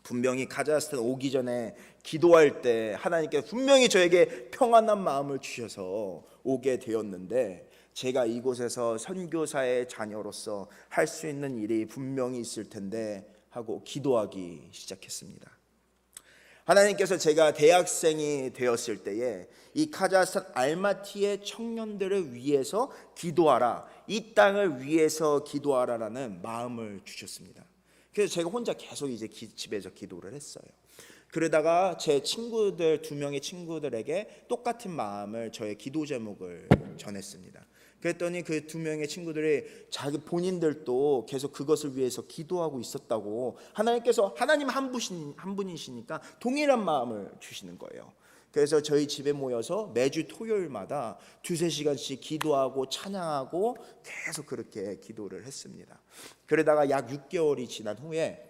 분명히 카자흐스탄 오기 전에 기도할 때 하나님께서 분명히 저에게 평안한 마음을 주셔서 오게 되었는데 제가 이곳에서 선교사의 자녀로서 할 수 있는 일이 분명히 있을 텐데 하고 기도하기 시작했습니다. 하나님께서 제가 대학생이 되었을 때에 이 카자흐스탄 알마티의 청년들을 위해서 기도하라, 이 땅을 위해서 기도하라라는 마음을 주셨습니다. 그래서 제가 혼자 계속 이제 집에서 기도를 했어요. 그러다가 제 친구들, 2명의 친구들에게 똑같은 마음을, 저의 기도 제목을 전했습니다. 그랬더니 그 2명의 친구들이 자기 본인들도 계속 그것을 위해서 기도하고 있었다고, 하나님께서, 하나님 한 분이시니까 동일한 마음을 주시는 거예요. 그래서 저희 집에 모여서 매주 토요일마다 2-3시간씩 기도하고 찬양하고 계속 그렇게 기도를 했습니다. 그러다가 약 6개월이 지난 후에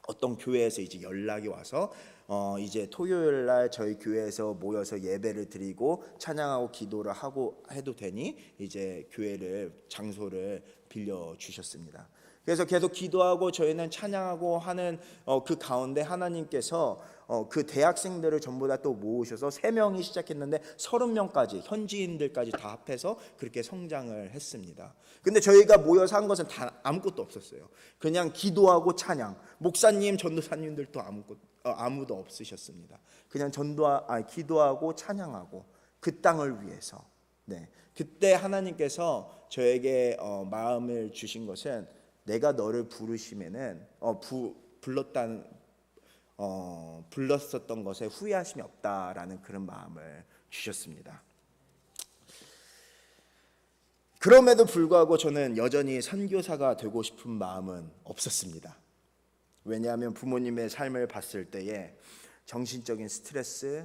어떤 교회에서 이제 연락이 와서 이제 토요일 날 저희 교회에서 모여서 예배를 드리고 찬양하고 기도를 하고 해도 되니 이제 교회를, 장소를 빌려 주셨습니다. 그래서 계속 기도하고 저희는 찬양하고 하는 그 가운데 하나님께서 그 대학생들을 전부 다 또 모으셔서 3명이 시작했는데 30명까지, 현지인들까지 다 합해서 그렇게 성장을 했습니다. 근데 저희가 모여서 한 것은 다 아무것도 없었어요. 그냥 기도하고 찬양. 목사님, 전도사님들도 아무도 없으셨습니다. 그냥 기도하고 찬양하고 그 땅을 위해서. 네. 그때 하나님께서 저에게 마음을 주신 것은, 내가 너를 부르시면은 불렀었던 것에 후회하심이 없다라는 그런 마음을 주셨습니다. 그럼에도 불구하고 저는 여전히 선교사가 되고 싶은 마음은 없었습니다. 왜냐하면 부모님의 삶을 봤을 때에 정신적인 스트레스,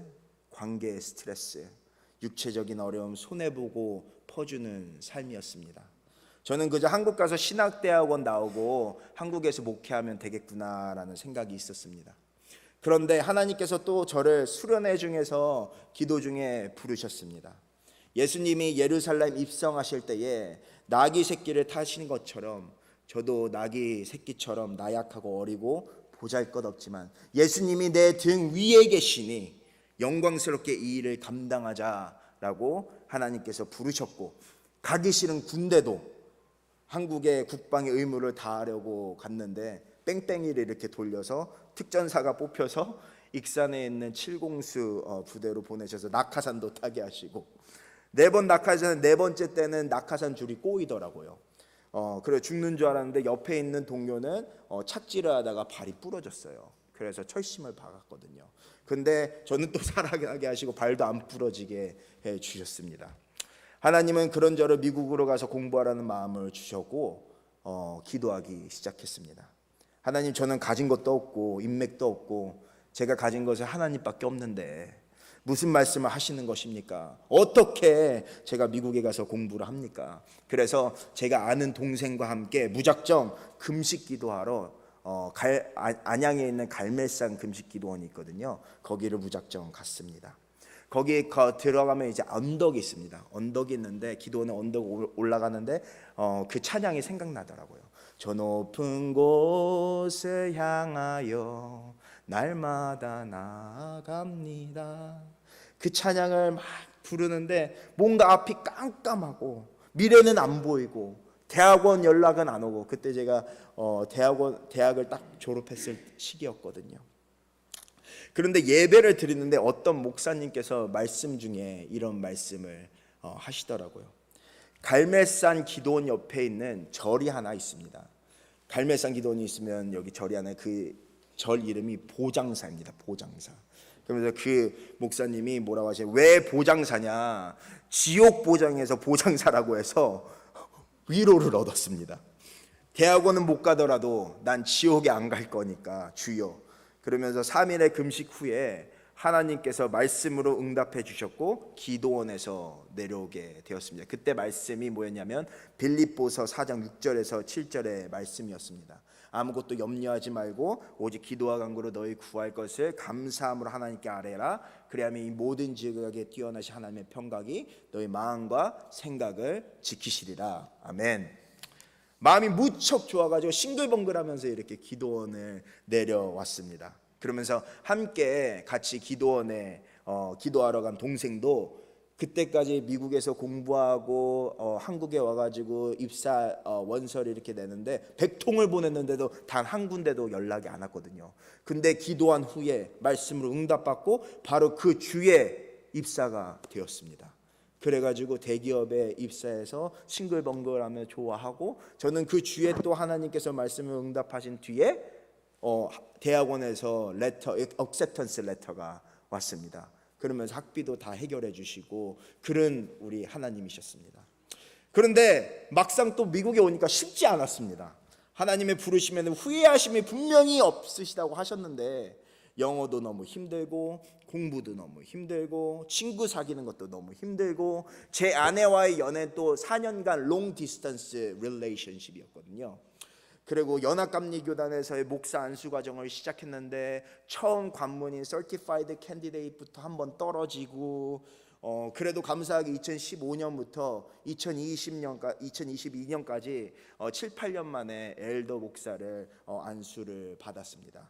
관계의 스트레스, 육체적인 어려움, 손해보고 퍼주는 삶이었습니다. 저는 그저 한국 가서 신학대학원 나오고 한국에서 목회하면 되겠구나라는 생각이 있었습니다. 그런데 하나님께서 또 저를 수련회 중에서 기도 중에 부르셨습니다. 예수님이 예루살렘 입성하실 때에 나귀 새끼를 타신 것처럼 저도 나귀 새끼처럼 나약하고 어리고 보잘것없지만 예수님이 내 등 위에 계시니 영광스럽게 이 일을 감당하자라고 하나님께서 부르셨고, 가기 싫은 군대도 한국의 국방의 의무를 다하려고 갔는데 뺑뺑이를 이렇게 돌려서 특전사가 뽑혀서 익산에 있는 7공수 부대로 보내셔서 낙하산도 타게 하시고, 4번 낙하산, 4번째 때는 낙하산 줄이 꼬이더라고요. 그래 죽는 줄 알았는데 옆에 있는 동료는 착지를 하다가 발이 부러졌어요. 그래서 철심을 박았거든요. 근데 저는 또 살아나게 하시고 발도 안 부러지게 해 주셨습니다. 하나님은 그런 저를 미국으로 가서 공부하라는 마음을 주셨고 기도하기 시작했습니다. 하나님, 저는 가진 것도 없고 인맥도 없고 제가 가진 것은 하나님밖에 없는데 무슨 말씀을 하시는 것입니까? 어떻게 제가 미국에 가서 공부를 합니까? 그래서 제가 아는 동생과 함께 무작정 금식 기도하러 안양에 있는 갈멜산 금식 기도원이 있거든요. 거기를 무작정 갔습니다. 거기에 들어가면 이제 언덕이 있습니다. 언덕이 있는데 기도원에 언덕 올라가는데 그 찬양이 생각나더라고요. 저 높은 곳을 향하여 날마다 나아갑니다. 그 찬양을 막 부르는데 뭔가 앞이 깜깜하고 미래는 안 보이고 대학원 연락은 안 오고, 그때 제가 대학을 딱 졸업했을 시기였거든요. 그런데 예배를 드리는데 어떤 목사님께서 말씀 중에 이런 말씀을 하시더라고요. 갈멜산 기도원 옆에 있는 절이 하나 있습니다. 갈멜산 기도원이 있으면 여기 절이 하나, 그 절 이름이 보장사입니다. 보장사. 그러면서 그 목사님이 뭐라고 하시냐면, 왜 보장사냐, 지옥 보장에서 보장사라고 해서 위로를 얻었습니다. 대학원은 못 가더라도 난 지옥에 안 갈 거니까 주여. 그러면서 3일의 금식 후에 하나님께서 말씀으로 응답해 주셨고 기도원에서 내려오게 되었습니다. 그때 말씀이 뭐였냐면 빌립보서 4장 6절에서 7절의 말씀이었습니다. 아무것도 염려하지 말고 오직 기도와 간구로 너희 구할 것을 감사함으로 하나님께 아뢰라. 그리하면 이 모든 지각에 뛰어나신 하나님의 평강이 너희 마음과 생각을 지키시리라. 아멘. 마음이 무척 좋아가지고 싱글벙글하면서 이렇게 기도원을 내려왔습니다. 그러면서 함께 같이 기도원에 기도하러 간 동생도 그때까지 미국에서 공부하고 한국에 와가지고 입사 원서를 이렇게 내는데 100통을 보냈는데도 단 한 군데도 연락이 안 왔거든요. 근데 기도한 후에 말씀으로 응답받고 바로 그 주에 입사가 되었습니다. 그래가지고 대기업에 입사해서 싱글벙글하며 좋아하고, 저는 그 주에 또 하나님께서 말씀을 응답하신 뒤에 대학원에서 액셉턴스 레터가 왔습니다. 그러면서 학비도 다 해결해 주시고 그런 우리 하나님이셨습니다. 그런데 막상 또 미국에 오니까 쉽지 않았습니다. 하나님의 부르심에는 후회하심이 분명히 없으시다고 하셨는데 영어도 너무 힘들고 공부도 너무 힘들고 친구 사귀는 것도 너무 힘들고, 제 아내와의 연애 또 4년간 롱 디스턴스 릴레이션십이었거든요. 그리고 연합감리교단에서의 목사 안수 과정을 시작했는데 처음 관문인 Certified Candidate부터 한번 떨어지고, 그래도 감사하게 2015년부터 2022년까지 7, 8년 만에 엘더 목사를 안수를 받았습니다.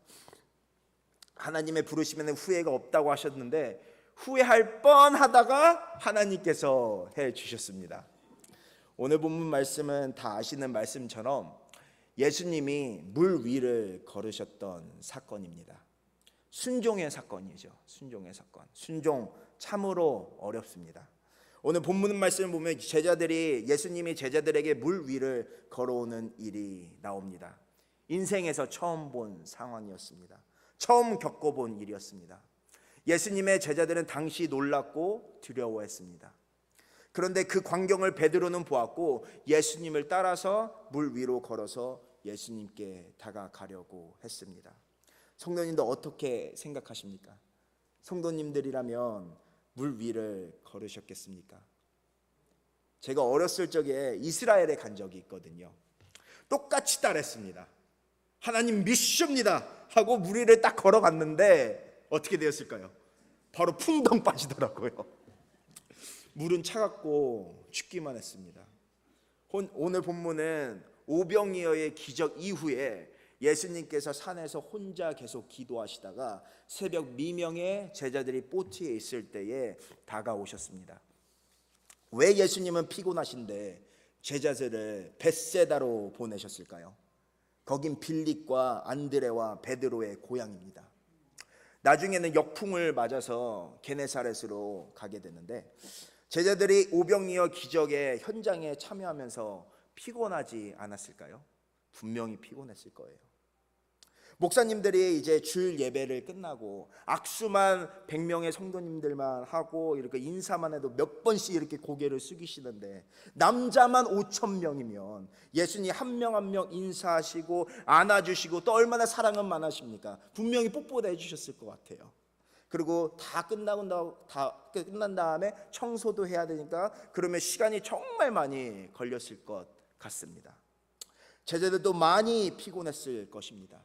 하나님의 부르심에는 후회가 없다고 하셨는데 후회할 뻔하다가 하나님께서 해 주셨습니다. 오늘 본문 말씀은 다 아시는 말씀처럼 예수님이 물 위를 걸으셨던 사건입니다. 순종의 사건이죠. 순종의 사건. 순종 참으로 어렵습니다. 오늘 본문 말씀을 보면 예수님이 제자들에게 물 위를 걸어오는 일이 나옵니다. 인생에서 처음 본 상황이었습니다. 처음 겪어본 일이었습니다. 예수님의 제자들은 당시 놀랐고 두려워했습니다. 그런데 그 광경을 베드로는 보았고 예수님을 따라서 물 위로 걸어서 예수님께 다가가려고 했습니다. 성도님도 어떻게 생각하십니까? 성도님들이라면 물 위를 걸으셨겠습니까? 제가 어렸을 적에 이스라엘에 간 적이 있거든요. 똑같이 따랐습니다. 하나님 믿습니다 하고 물 위를 딱 걸어갔는데 어떻게 되었을까요? 바로 풍덩 빠지더라고요. 물은 차갑고 춥기만 했습니다. 오늘 본문은 오병이어의 기적 이후에 예수님께서 산에서 혼자 계속 기도하시다가 새벽 미명에 제자들이 보트에 있을 때에 다가오셨습니다. 왜 예수님은 피곤하신데 제자들을 벳세다로 보내셨을까요? 거긴 빌립과 안드레와 베드로의 고향입니다. 나중에는 역풍을 맞아서 게네사렛으로 가게 되는데 제자들이 오병이어 기적의 현장에 참여하면서 피곤하지 않았을까요? 분명히 피곤했을 거예요. 목사님들이 이제 주일 예배를 끝나고 악수만 100명의 성도님들만 하고 이렇게 인사만 해도 몇 번씩 이렇게 고개를 숙이시는데 남자만 5,000명이면 예수님 한 명 한 명 인사하시고 안아주시고 또 얼마나 사랑은 많으십니까? 분명히 뽀뽀도 해주셨을 것 같아요. 그리고 다 끝난 다음에 청소도 해야 되니까 그러면 시간이 정말 많이 걸렸을 것 같습니다. 제자들도 많이 피곤했을 것입니다.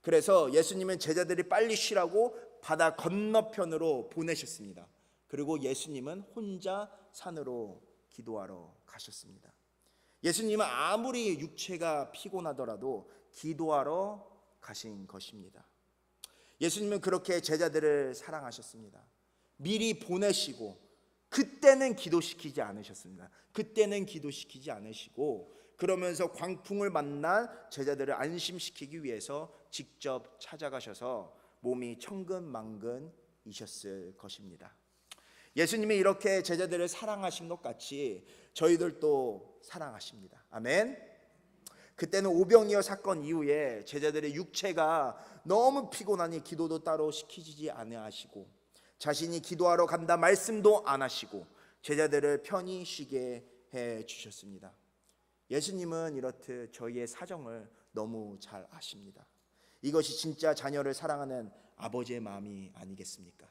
그래서 예수님은 제자들이 빨리 쉬라고 바다 건너편으로 보내셨습니다. 그리고 예수님은 혼자 산으로 기도하러 가셨습니다. 예수님은 아무리 육체가 피곤하더라도 기도하러 가신 것입니다. 예수님은 그렇게 제자들을 사랑하셨습니다. 미리 보내시고 그때는 기도시키지 않으셨습니다. 그때는 기도시키지 않으시고 그러면서 광풍을 만난 제자들을 안심시키기 위해서 직접 찾아가셔서 몸이 천근만근이셨을 것입니다. 예수님이 이렇게 제자들을 사랑하신 것 같이 저희들도 사랑하십니다. 아멘. 그때는 오병이어 사건 이후에 제자들의 육체가 너무 피곤하니 기도도 따로 시키지 아니하시고 자신이 기도하러 간다 말씀도 안 하시고 제자들을 편히 쉬게 해 주셨습니다. 예수님은 이렇듯 저희의 사정을 너무 잘 아십니다. 이것이 진짜 자녀를 사랑하는 아버지의 마음이 아니겠습니까?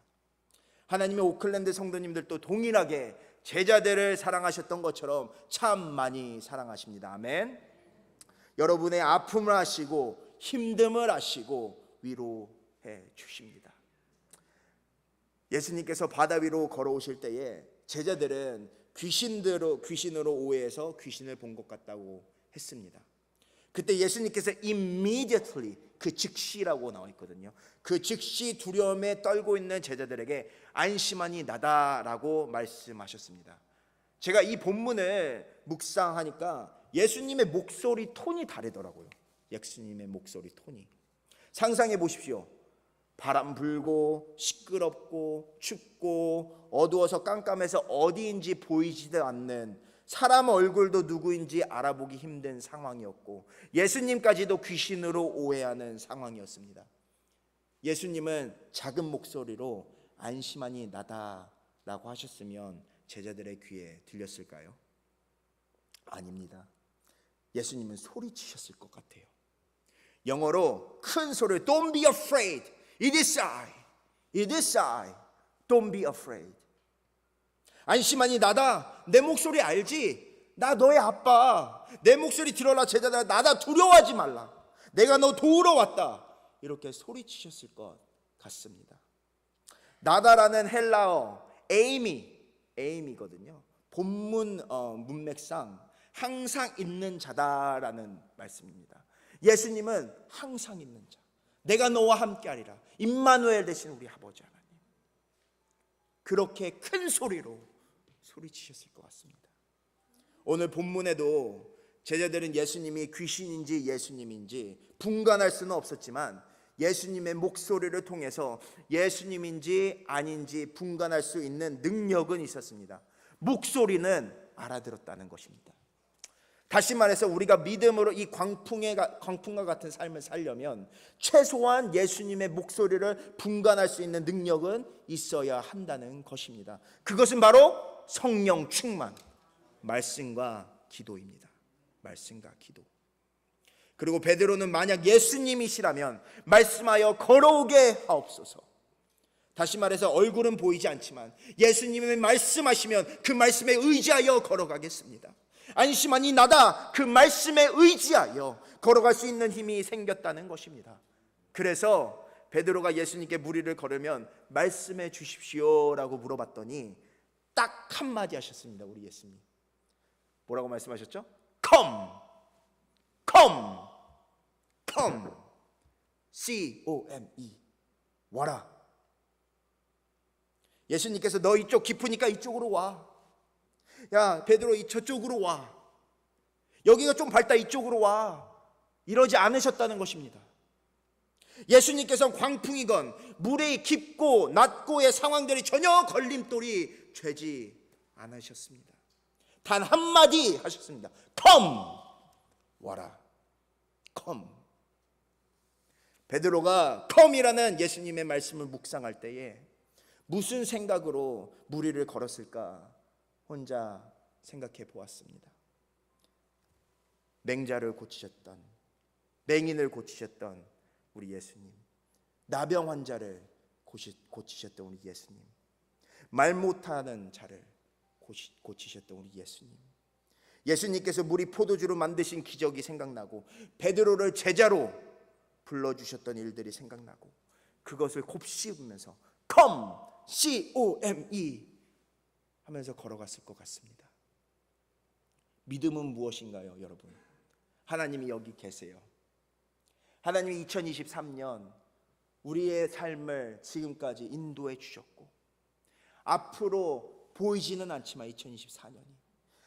하나님의 오클랜드 성도님들도 동일하게 제자들을 사랑하셨던 것처럼 참 많이 사랑하십니다. 아멘. 여러분의 아픔을 아시고 힘듦을 아시고 위로해 주십니다. 예수님께서 바다 위로 걸어오실 때에 제자들은 귀신으로 오해해서 귀신을 본 것 같다고 했습니다. 그때 예수님께서 immediately 그 즉시라고 나와 있거든요. 그 즉시 두려움에 떨고 있는 제자들에게 안심하니 나다라고 말씀하셨습니다. 제가 이 본문을 묵상하니까 예수님의 목소리 톤이 다르더라고요. 예수님의 목소리 톤이. 상상해 보십시오. 바람 불고 시끄럽고 춥고 어두워서 깜깜해서 어디인지 보이지도 않는, 사람 얼굴도 누구인지 알아보기 힘든 상황이었고 예수님까지도 귀신으로 오해하는 상황이었습니다. 예수님은 작은 목소리로 안심하니 나다라고 하셨으면 제자들의 귀에 들렸을까요? 아닙니다. 예수님은 소리치셨을 것 같아요. 영어로 큰 소리로 Don't be afraid. It is I. It is I. Don't be afraid. 안심하니 나다. 내 목소리 알지? 나 너의 아빠. 내 목소리 들어라. 제자들아, 나다. 두려워하지 말라. 내가 너 도우러 왔다. 이렇게 소리치셨을 것 같습니다. 나다라는 헬라어 에이미거든요. 본문 문맥상 항상 있는 자다라는 말씀입니다. 예수님은 항상 있는 자. 내가 너와 함께하리라. 임마누엘 되신 우리 아버지 하나님. 그렇게 큰 소리로 소리치셨을 것 같습니다. 오늘 본문에도 제자들은 예수님이 귀신인지 예수님인지 분간할 수는 없었지만 예수님의 목소리를 통해서 예수님인지 아닌지 분간할 수 있는 능력은 있었습니다. 목소리는 알아들었다는 것입니다. 다시 말해서 우리가 믿음으로 이 광풍과 같은 삶을 살려면 최소한 예수님의 목소리를 분간할 수 있는 능력은 있어야 한다는 것입니다. 그것은 바로 성령 충만, 말씀과 기도입니다. 말씀과 기도. 그리고 베드로는 만약 예수님이시라면 말씀하여 걸어오게 하옵소서. 다시 말해서 얼굴은 보이지 않지만 예수님이 말씀하시면 그 말씀에 의지하여 걸어가겠습니다. 안심하니 나다. 그 말씀에 의지하여 걸어갈 수 있는 힘이 생겼다는 것입니다. 그래서 베드로가 예수님께 무리를 걸으면 말씀해 주십시오라고 물어봤더니 딱 한마디 하셨습니다. 우리 예수님 뭐라고 말씀하셨죠? Come, come, come, C-O-M-E, 와라. 예수님께서 너 이쪽 깊으니까 이쪽으로 와. 야 베드로 저쪽으로 와. 여기가 좀 밝다 이쪽으로 와. 이러지 않으셨다는 것입니다. 예수님께서는 광풍이건 물이 깊고 낮고의 상황들이 전혀 걸림돌이 되지 않으셨습니다. 단 한마디 하셨습니다. Come, 와라. Come. 베드로가 come이라는 예수님의 말씀을 묵상할 때에 무슨 생각으로 무리를 걸었을까 혼자 생각해 보았습니다. 맹자를 고치셨던, 맹인을 고치셨던 우리 예수님, 나병 환자를 고치셨던 우리 예수님, 말 못하는 자를 고치셨던 우리 예수님, 예수님께서 물이 포도주로 만드신 기적이 생각나고 베드로를 제자로 불러주셨던 일들이 생각나고 그것을 곱씹으면서 Come, C-O-M-E 하면서 걸어갔을 것 같습니다. 믿음은 무엇인가요, 여러분? 하나님이 여기 계세요. 하나님이 2023년 우리의 삶을 지금까지 인도해 주셨고 앞으로 보이지는 않지만 2024년이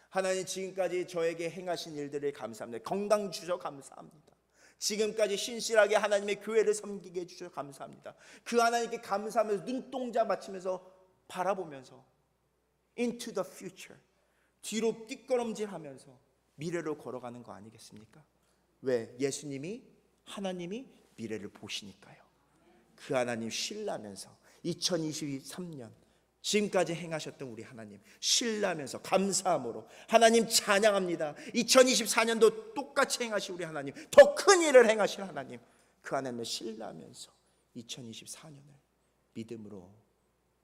하나님 지금까지 저에게 행하신 일들을 감사합니다. 건강 주셔 감사합니다. 지금까지 신실하게 하나님의 교회를 섬기게 해주셔서 감사합니다. 그 하나님께 감사하면서 눈동자 맞추면서 바라보면서 into the future, 뒤로 뒷걸음질하면서 미래로 걸어가는 거 아니겠습니까? 왜? 예수님이, 하나님이 미래를 보시니까요. 그 하나님 신뢰하면서 2023년 지금까지 행하셨던 우리 하나님 신뢰하면서 감사함으로 하나님 찬양합니다. 2024년도 똑같이 행하실 우리 하나님, 더 큰 일을 행하실 하나님, 그 하나님을 신뢰하면서 2024년을 믿음으로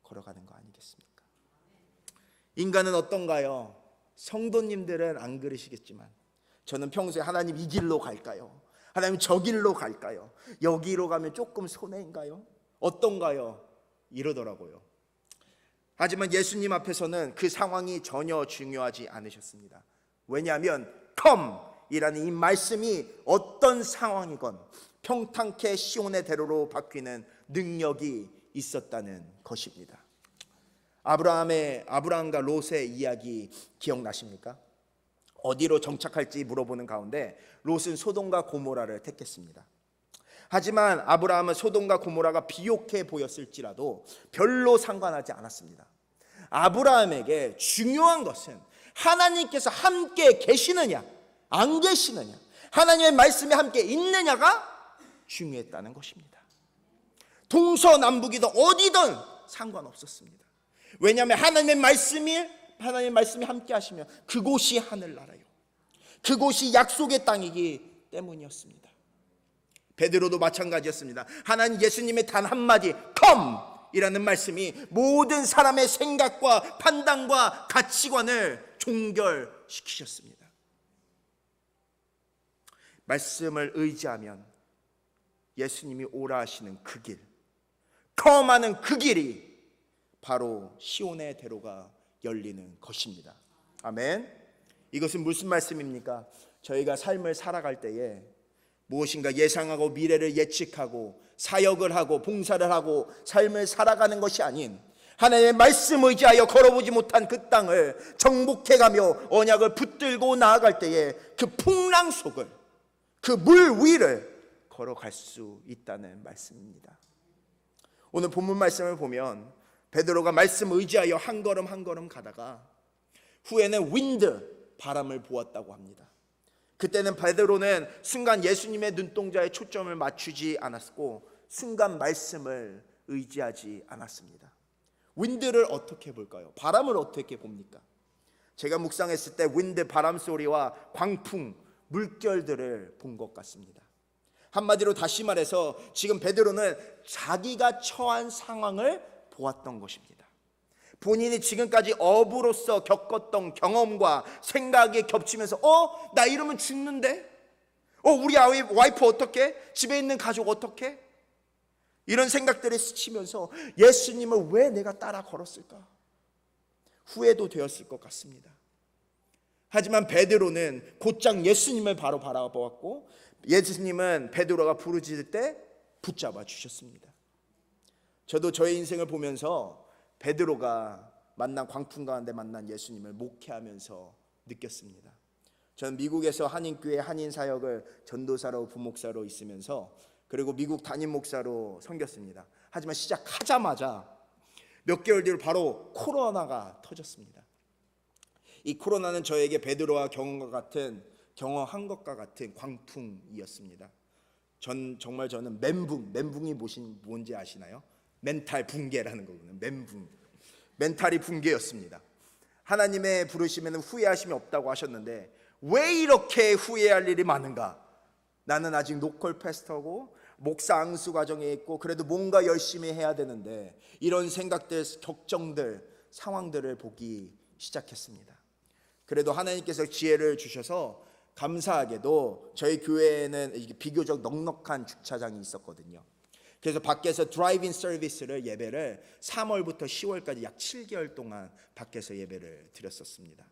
걸어가는 거 아니겠습니까? 인간은 어떤가요? 성도님들은 안 그러시겠지만 저는 평소에 하나님 이 길로 갈까요? 하나님 저 길로 갈까요? 여기로 가면 조금 손해인가요? 어떤가요? 이러더라고요. 하지만 예수님 앞에서는 그 상황이 전혀 중요하지 않으셨습니다. 왜냐하면 come 이라는 이 말씀이 어떤 상황이건 평탄케 시온의 대로로 바뀌는 능력이 있었다는 것입니다. 아브라함과 롯의 이야기 기억나십니까? 어디로 정착할지 물어보는 가운데 롯은 소돔과 고모라를 택했습니다. 하지만 아브라함은 소돔과 고모라가 비옥해 보였을지라도 별로 상관하지 않았습니다. 아브라함에게 중요한 것은 하나님께서 함께 계시느냐 안 계시느냐, 하나님의 말씀이 함께 있느냐가 중요했다는 것입니다. 동서남북이든 어디든 상관없었습니다. 왜냐하면 하나님의 말씀이 함께 하시면 그곳이 하늘나라요, 그곳이 약속의 땅이기 때문이었습니다. 베드로도 마찬가지였습니다. 하나님 예수님의 단 한마디 come 이라는 말씀이 모든 사람의 생각과 판단과 가치관을 종결시키셨습니다. 말씀을 의지하면 예수님이 오라 하시는 그 길, come 그 길이 바로 시온의 대로가 열리는 것입니다. 아멘. 이것은 무슨 말씀입니까? 저희가 삶을 살아갈 때에 무엇인가 예상하고 미래를 예측하고 사역을 하고 봉사를 하고 삶을 살아가는 것이 아닌 하나님의 말씀 의지하여 걸어보지 못한 그 땅을 정복해가며 언약을 붙들고 나아갈 때에 그 풍랑 속을, 그 물 위를 걸어갈 수 있다는 말씀입니다. 오늘 본문 말씀을 보면 베드로가 말씀 의지하여 한 걸음 한 걸음 가다가 후에는 윈드, 바람을 보았다고 합니다. 그때는 베드로는 순간 예수님의 눈동자에 초점을 맞추지 않았고 순간 말씀을 의지하지 않았습니다. 윈드를 어떻게 볼까요? 바람을 어떻게 봅니까? 제가 묵상했을 때 윈드, 바람 소리와 광풍, 물결들을 본 것 같습니다. 한마디로 다시 말해서 지금 베드로는 자기가 처한 상황을 보았던 것입니다. 본인이 지금까지 어부로서 겪었던 경험과 생각이 겹치면서 나 이러면 죽는데? 우리 와이프 어떻게? 집에 있는 가족 어떻게? 이런 생각들이 스치면서 예수님을 왜 내가 따라 걸었을까? 후회도 되었을 것 같습니다. 하지만 베드로는 곧장 예수님을 바로 바라보았고 예수님은 베드로가 부르짖을 때 붙잡아 주셨습니다. 저도 저의 인생을 보면서 베드로가 만난 광풍 가운데 만난 예수님을 목회하면서 느꼈습니다. 저는 미국에서 한인교회 한인사역을 전도사로 부목사로 있으면서 그리고 미국 담임 목사로 섬겼습니다. 하지만 시작하자마자 몇 개월 뒤로 바로 코로나가 터졌습니다. 이 코로나는 저에게 베드로와 경험한 것과 같은 광풍이었습니다. 저는 멘붕이 뭔지 아시나요? 멘탈 붕괴라는 거거든요. 멘탈이 붕괴였습니다. 하나님의 부르심에는 후회하심이 없다고 하셨는데 왜 이렇게 후회할 일이 많은가? 나는 아직 로컬 패스터고 목사 앙수 과정에 있고 그래도 뭔가 열심히 해야 되는데 이런 생각들, 걱정들, 상황들을 보기 시작했습니다. 그래도 하나님께서 지혜를 주셔서 감사하게도 저희 교회에는 비교적 넉넉한 주차장이 있었거든요. 그래서 밖에서 드라이브인 서비스를 예배를 3월부터 10월까지 약 7개월 동안 밖에서 예배를 드렸었습니다.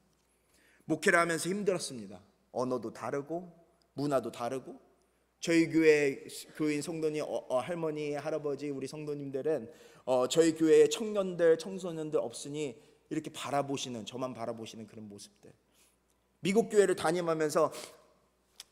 목회를 하면서 힘들었습니다. 언어도 다르고 문화도 다르고 저희 교회 교인 성도님, 할머니, 할아버지, 우리 성도님들은 저희 교회에 청년들, 청소년들 없으니 이렇게 저만 바라보시는 그런 모습들. 미국 교회를 다니면서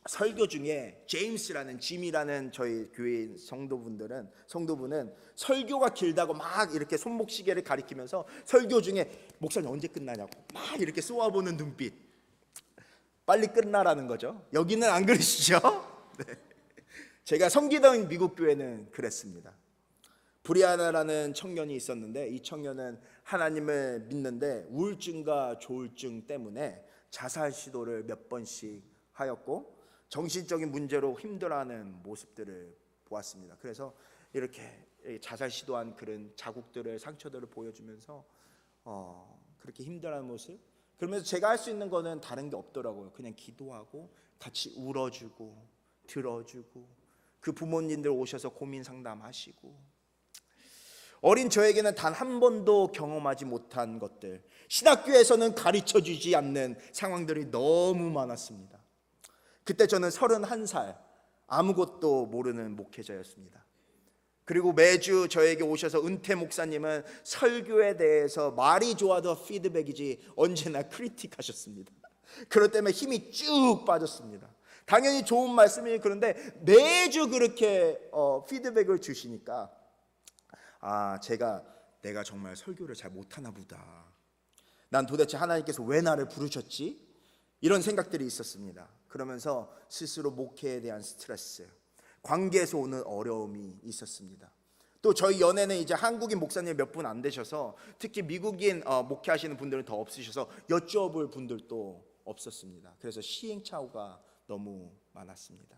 설교 중에 짐이라는 저희 교회 성도분은 설교가 길다고 막 이렇게 손목시계를 가리키면서 설교 중에 목사님 언제 끝나냐고 막 이렇게 쏘아보는 눈빛. 빨리 끝나라는 거죠. 여기는 안 그러시죠? 네. 제가 섬기던 미국 교회는 그랬습니다. 브리아나라는 청년이 있었는데 이 청년은 하나님을 믿는데 우울증과 조울증 때문에 자살 시도를 몇 번씩 하였고 정신적인 문제로 힘들어하는 모습들을 보았습니다. 그래서 이렇게 자살 시도한 그런 자국들을, 상처들을 보여주면서 그렇게 힘들어하는 모습. 그러면서 제가 할 수 있는 거는 다른 게 없더라고요. 그냥 기도하고 같이 울어주고 들어주고 그 부모님들 오셔서 고민 상담하시고. 어린 저에게는 단 한 번도 경험하지 못한 것들, 신학교에서는 가르쳐주지 않는 상황들이 너무 많았습니다. 그때 저는 31살, 아무것도 모르는 목회자였습니다. 그리고 매주 저에게 오셔서 은퇴 목사님은 설교에 대해서 말이 좋아도 피드백이지 언제나 크리틱하셨습니다. 그럴 때문에 힘이 쭉 빠졌습니다. 당연히 좋은 말씀이 그런데 매주 그렇게 피드백을 주시니까 내가 정말 설교를 잘 못하나 보다. 난 도대체 하나님께서 왜 나를 부르셨지? 이런 생각들이 있었습니다. 그러면서 스스로 목회에 대한 스트레스, 관계에서 오는 어려움이 있었습니다. 또 저희 연애는 이제 한국인 목사님 몇 분 안 되셔서, 특히 미국인 목회하시는 분들은 더 없으셔서 여쭤볼 분들도 없었습니다. 그래서 시행착오가 너무 많았습니다.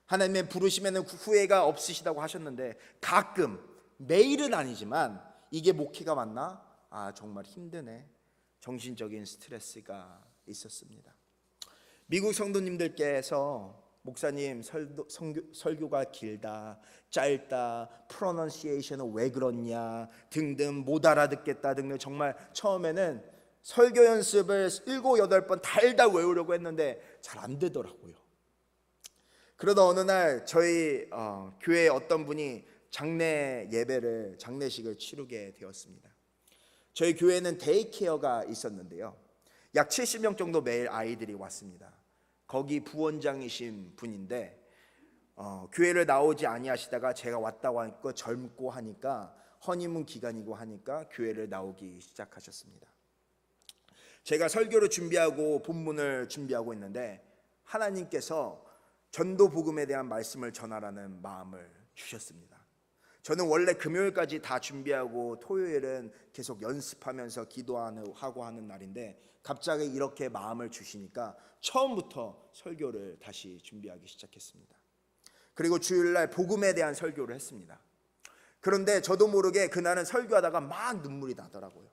하나님의 부르심에는 후회가 없으시다고 하셨는데 가끔, 매일은 아니지만 이게 목회가 맞나? 정말 힘드네. 정신적인 스트레스가 있었습니다. 미국 성도님들께서 목사님 설교가 길다, 짧다, 프로넌시에이션은 왜 그렇냐 등등, 못 알아듣겠다 등등, 정말 처음에는 설교 연습을 7, 8번 달달 외우려고 했는데 잘 안 되더라고요. 그러다 어느 날 저희 교회에 어떤 분이 장례식을 치르게 되었습니다. 저희 교회는 데이케어가 있었는데요, 약 70명 정도 매일 아이들이 왔습니다. 거기 부원장이신 분인데 교회를 나오지 아니하시다가 제가 왔다고 하니까, 젊고 하니까, 허니문 기간이고 하니까 교회를 나오기 시작하셨습니다. 제가 설교를 준비하고 본문을 준비하고 있는데 하나님께서 전도 복음에 대한 말씀을 전하라는 마음을 주셨습니다. 저는 원래 금요일까지 다 준비하고 토요일은 계속 연습하면서 기도하고 하는 날인데 갑자기 이렇게 마음을 주시니까 처음부터 설교를 다시 준비하기 시작했습니다. 그리고 주일날 복음에 대한 설교를 했습니다. 그런데 저도 모르게 그날은 설교하다가 막 눈물이 나더라고요.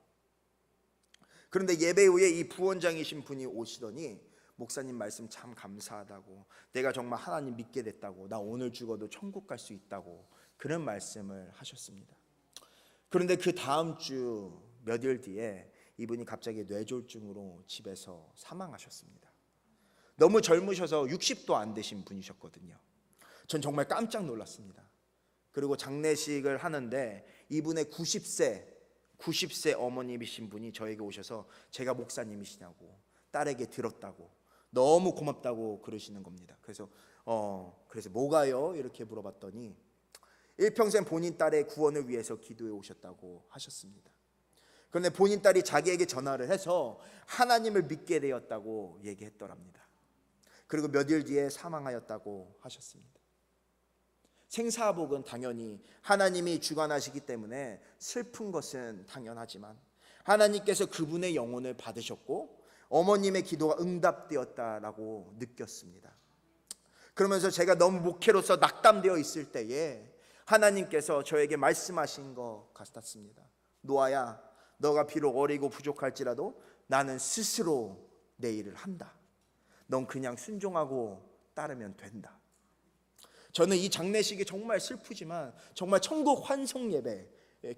그런데 예배 후에 이 부원장이신 분이 오시더니 목사님 말씀 참 감사하다고, 내가 정말 하나님 믿게 됐다고, 나 오늘 죽어도 천국 갈 수 있다고, 그런 말씀을 하셨습니다. 그런데 그 다음 주 몇 일 뒤에 이분이 갑자기 뇌졸중으로 집에서 사망하셨습니다. 너무 젊으셔서 60도 안 되신 분이셨거든요. 전 정말 깜짝 놀랐습니다. 그리고 장례식을 하는데 이분의 90세 어머님이신 분이 저에게 오셔서 제가 목사님이시냐고, 딸에게 들었다고, 너무 고맙다고 그러시는 겁니다. 그래서 뭐가요? 이렇게 물어봤더니 일평생 본인 딸의 구원을 위해서 기도해 오셨다고 하셨습니다. 그런데 본인 딸이 자기에게 전화를 해서 하나님을 믿게 되었다고 얘기했더랍니다. 그리고 몇 일 뒤에 사망하였다고 하셨습니다. 생사복은 당연히 하나님이 주관하시기 때문에 슬픈 것은 당연하지만 하나님께서 그분의 영혼을 받으셨고 어머님의 기도가 응답되었다라고 느꼈습니다. 그러면서 제가 너무 목회로서 낙담되어 있을 때에 하나님께서 저에게 말씀하신 것 같았습니다. 노아야, 너가 비록 어리고 부족할지라도 나는 스스로 내 일을 한다. 넌 그냥 순종하고 따르면 된다. 저는 이 장례식이 정말 슬프지만 정말 천국 환송 예배,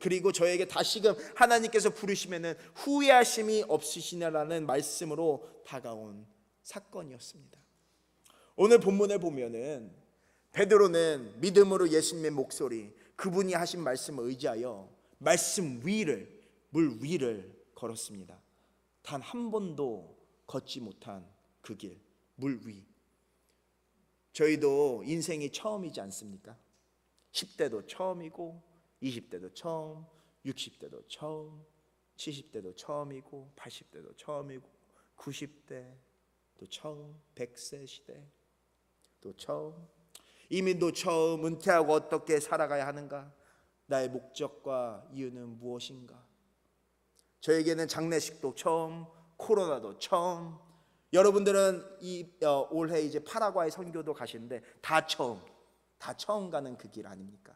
그리고 저에게 다시금 하나님께서 부르시면은 후회하심이 없으시냐라는 말씀으로 다가온 사건이었습니다. 오늘 본문을 보면은 베드로는 믿음으로 예수님의 목소리, 그분이 하신 말씀을 의지하여 말씀 위를, 물 위를 걸었습니다. 단 한 번도 걷지 못한 그 길, 물 위. 저희도 인생이 처음이지 않습니까? 10대도 처음이고 20대도 처음, 60대도 처음, 70대도 처음이고 80대도 처음이고 90대도 처음, 100세 시대도 처음, 이민도 처음, 은퇴하고 어떻게 살아가야 하는가, 나의 목적과 이유는 무엇인가. 저에게는 장례식도 처음, 코로나도 처음. 여러분들은 올해 이제 파라과이 선교도 가시는데 다 처음 가는 그 길 아닙니까?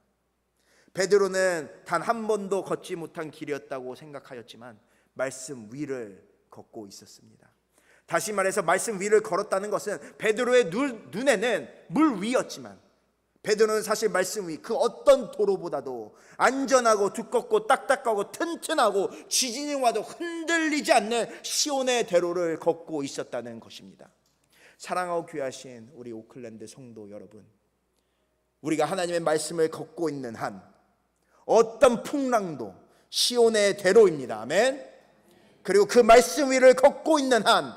베드로는 단 한 번도 걷지 못한 길이었다고 생각하였지만 말씀 위를 걷고 있었습니다. 다시 말해서 말씀 위를 걸었다는 것은 베드로의 눈에는 물 위였지만 베드로는 사실 말씀 위, 그 어떤 도로보다도 안전하고 두껍고 딱딱하고 튼튼하고 지진이 와도 흔들리지 않는 시온의 대로를 걷고 있었다는 것입니다. 사랑하고 귀하신 우리 오클랜드 성도 여러분, 우리가 하나님의 말씀을 걷고 있는 한 어떤 풍랑도 시온의 대로입니다. 아멘. 그리고 그 말씀 위를 걷고 있는 한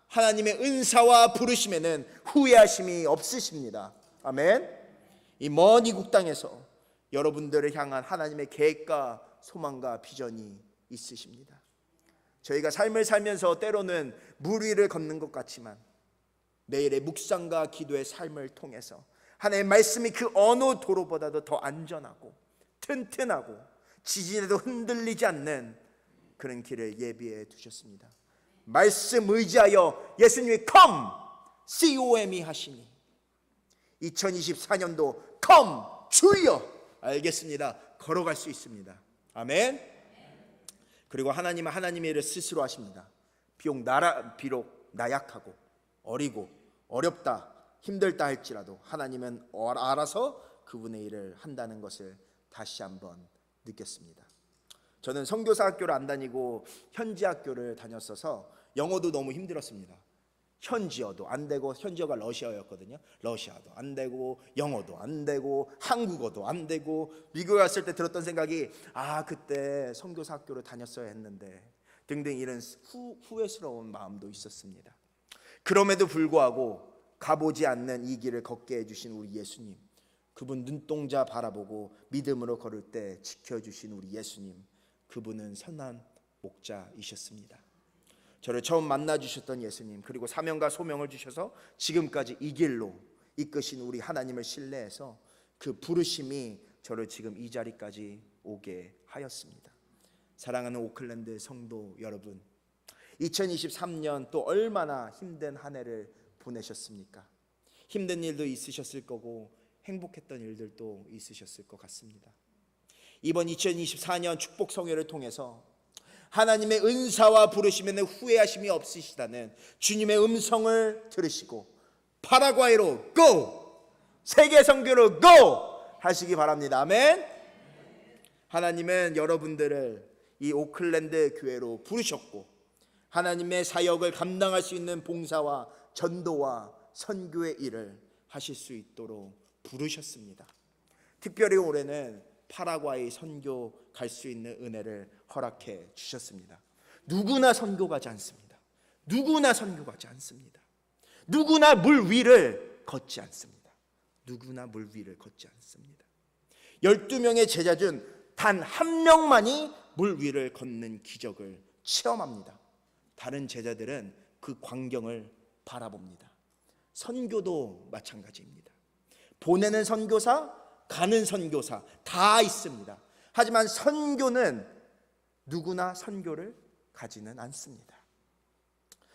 하나님의 은사와 부르심에는 후회하심이 없으십니다. 아멘. 이 먼 이국 땅에서 여러분들을 향한 하나님의 계획과 소망과 비전이 있으십니다. 저희가 삶을 살면서 때로는 물 위를 걷는 것 같지만 매일의 묵상과 기도의 삶을 통해서 하나님의 말씀이 그 어느 도로보다도 더 안전하고 튼튼하고 지진에도 흔들리지 않는 그런 길을 예비해 두셨습니다. 말씀 의지하여 예수님이 come, COM이 하시니 2024년도 come, 주여, 알겠습니다, 걸어갈 수 있습니다. 아멘. 그리고 하나님은 하나님의 일을 스스로 하십니다. 비록 나약하고 어리고 어렵다 힘들다 할지라도 하나님은 알아서 그분의 일을 한다는 것을 다시 한번 느꼈습니다. 저는 선교사 학교를 안 다니고 현지 학교를 다녔어서 영어도 너무 힘들었습니다. 현지어도 안 되고, 현지어가 러시아였거든요. 러시아도 안 되고, 영어도 안 되고, 한국어도 안 되고, 미국에 갔을 때 들었던 생각이 그때 선교사 학교를 다녔어야 했는데 등등 이런 후회스러운 마음도 있었습니다. 그럼에도 불구하고 가보지 않는 이 길을 걷게 해주신 우리 예수님, 그분 눈동자 바라보고 믿음으로 걸을 때 지켜주신 우리 예수님, 그분은 선한 목자이셨습니다. 저를 처음 만나주셨던 예수님, 그리고 사명과 소명을 주셔서 지금까지 이 길로 이끄신 우리 하나님을 신뢰해서 그 부르심이 저를 지금 이 자리까지 오게 하였습니다. 사랑하는 오클랜드 성도 여러분, 2023년 또 얼마나 힘든 한 해를 보내셨습니까? 힘든 일도 있으셨을 거고 행복했던 일들도 있으셨을 것 같습니다. 이번 2024년 축복 성회를 통해서 하나님의 은사와 부르심에는 후회하심이 없으시다는 주님의 음성을 들으시고 파라과이로 고! 세계 선교로 고! 하시기 바랍니다. 아멘. 하나님은 여러분들을 이 오클랜드 교회로 부르셨고 하나님의 사역을 감당할 수 있는 봉사와 전도와 선교의 일을 하실 수 있도록 부르셨습니다. 특별히 올해는 파라과이 선교 갈 수 있는 은혜를 허락해 주셨습니다. 누구나 선교 가지 않습니다. 누구나 선교 가지 않습니다. 누구나 물 위를 걷지 않습니다. 누구나 물 위를 걷지 않습니다. 12명의 제자 중 단 한 명만이 물 위를 걷는 기적을 체험합니다. 다른 제자들은 그 광경을 바라봅니다. 선교도 마찬가지입니다. 보내는 선교사, 가는 선교사 다 있습니다. 하지만 선교는 누구나 선교를 가지는 않습니다.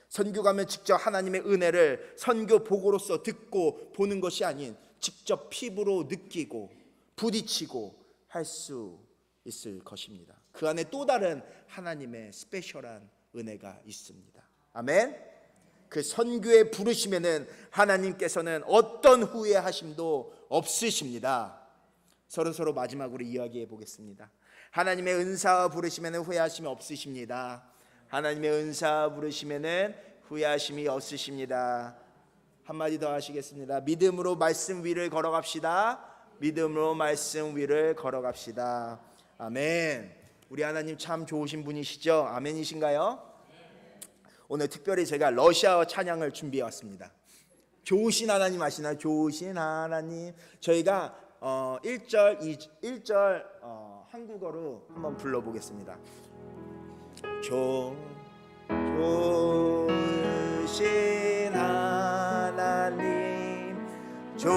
선교 가면 직접 하나님의 은혜를 선교 복으로서 듣고 보는 것이 아닌 직접 피부로 느끼고 부딪히고 할 수 있을 것입니다. 그 안에 또 다른 하나님의 스페셜한 은혜가 있습니다. 아멘. 그 선교의 부르심에는 하나님께서는 어떤 후회하심도 없으십니다. 서로 마지막으로 이야기해 보겠습니다. 하나님의 은사와 부르심에는 후회하심이 없으십니다. 하나님의 은사와 부르심에는 후회하심이 없으십니다. 한마디 더 하시겠습니다. 믿음으로 말씀 위를 걸어갑시다. 믿음으로 말씀 위를 걸어갑시다. 아멘. 우리 하나님 참 좋으신 분이시죠? 아멘이신가요? 오늘 특별히 제가 러시아어 찬양을 준비해 왔습니다. 좋으신 하나님 아시나요? 좋으신 하나님. 저희가 1절 한국어로 한번 불러보겠습니다. 좋으신 하나님, 좋으신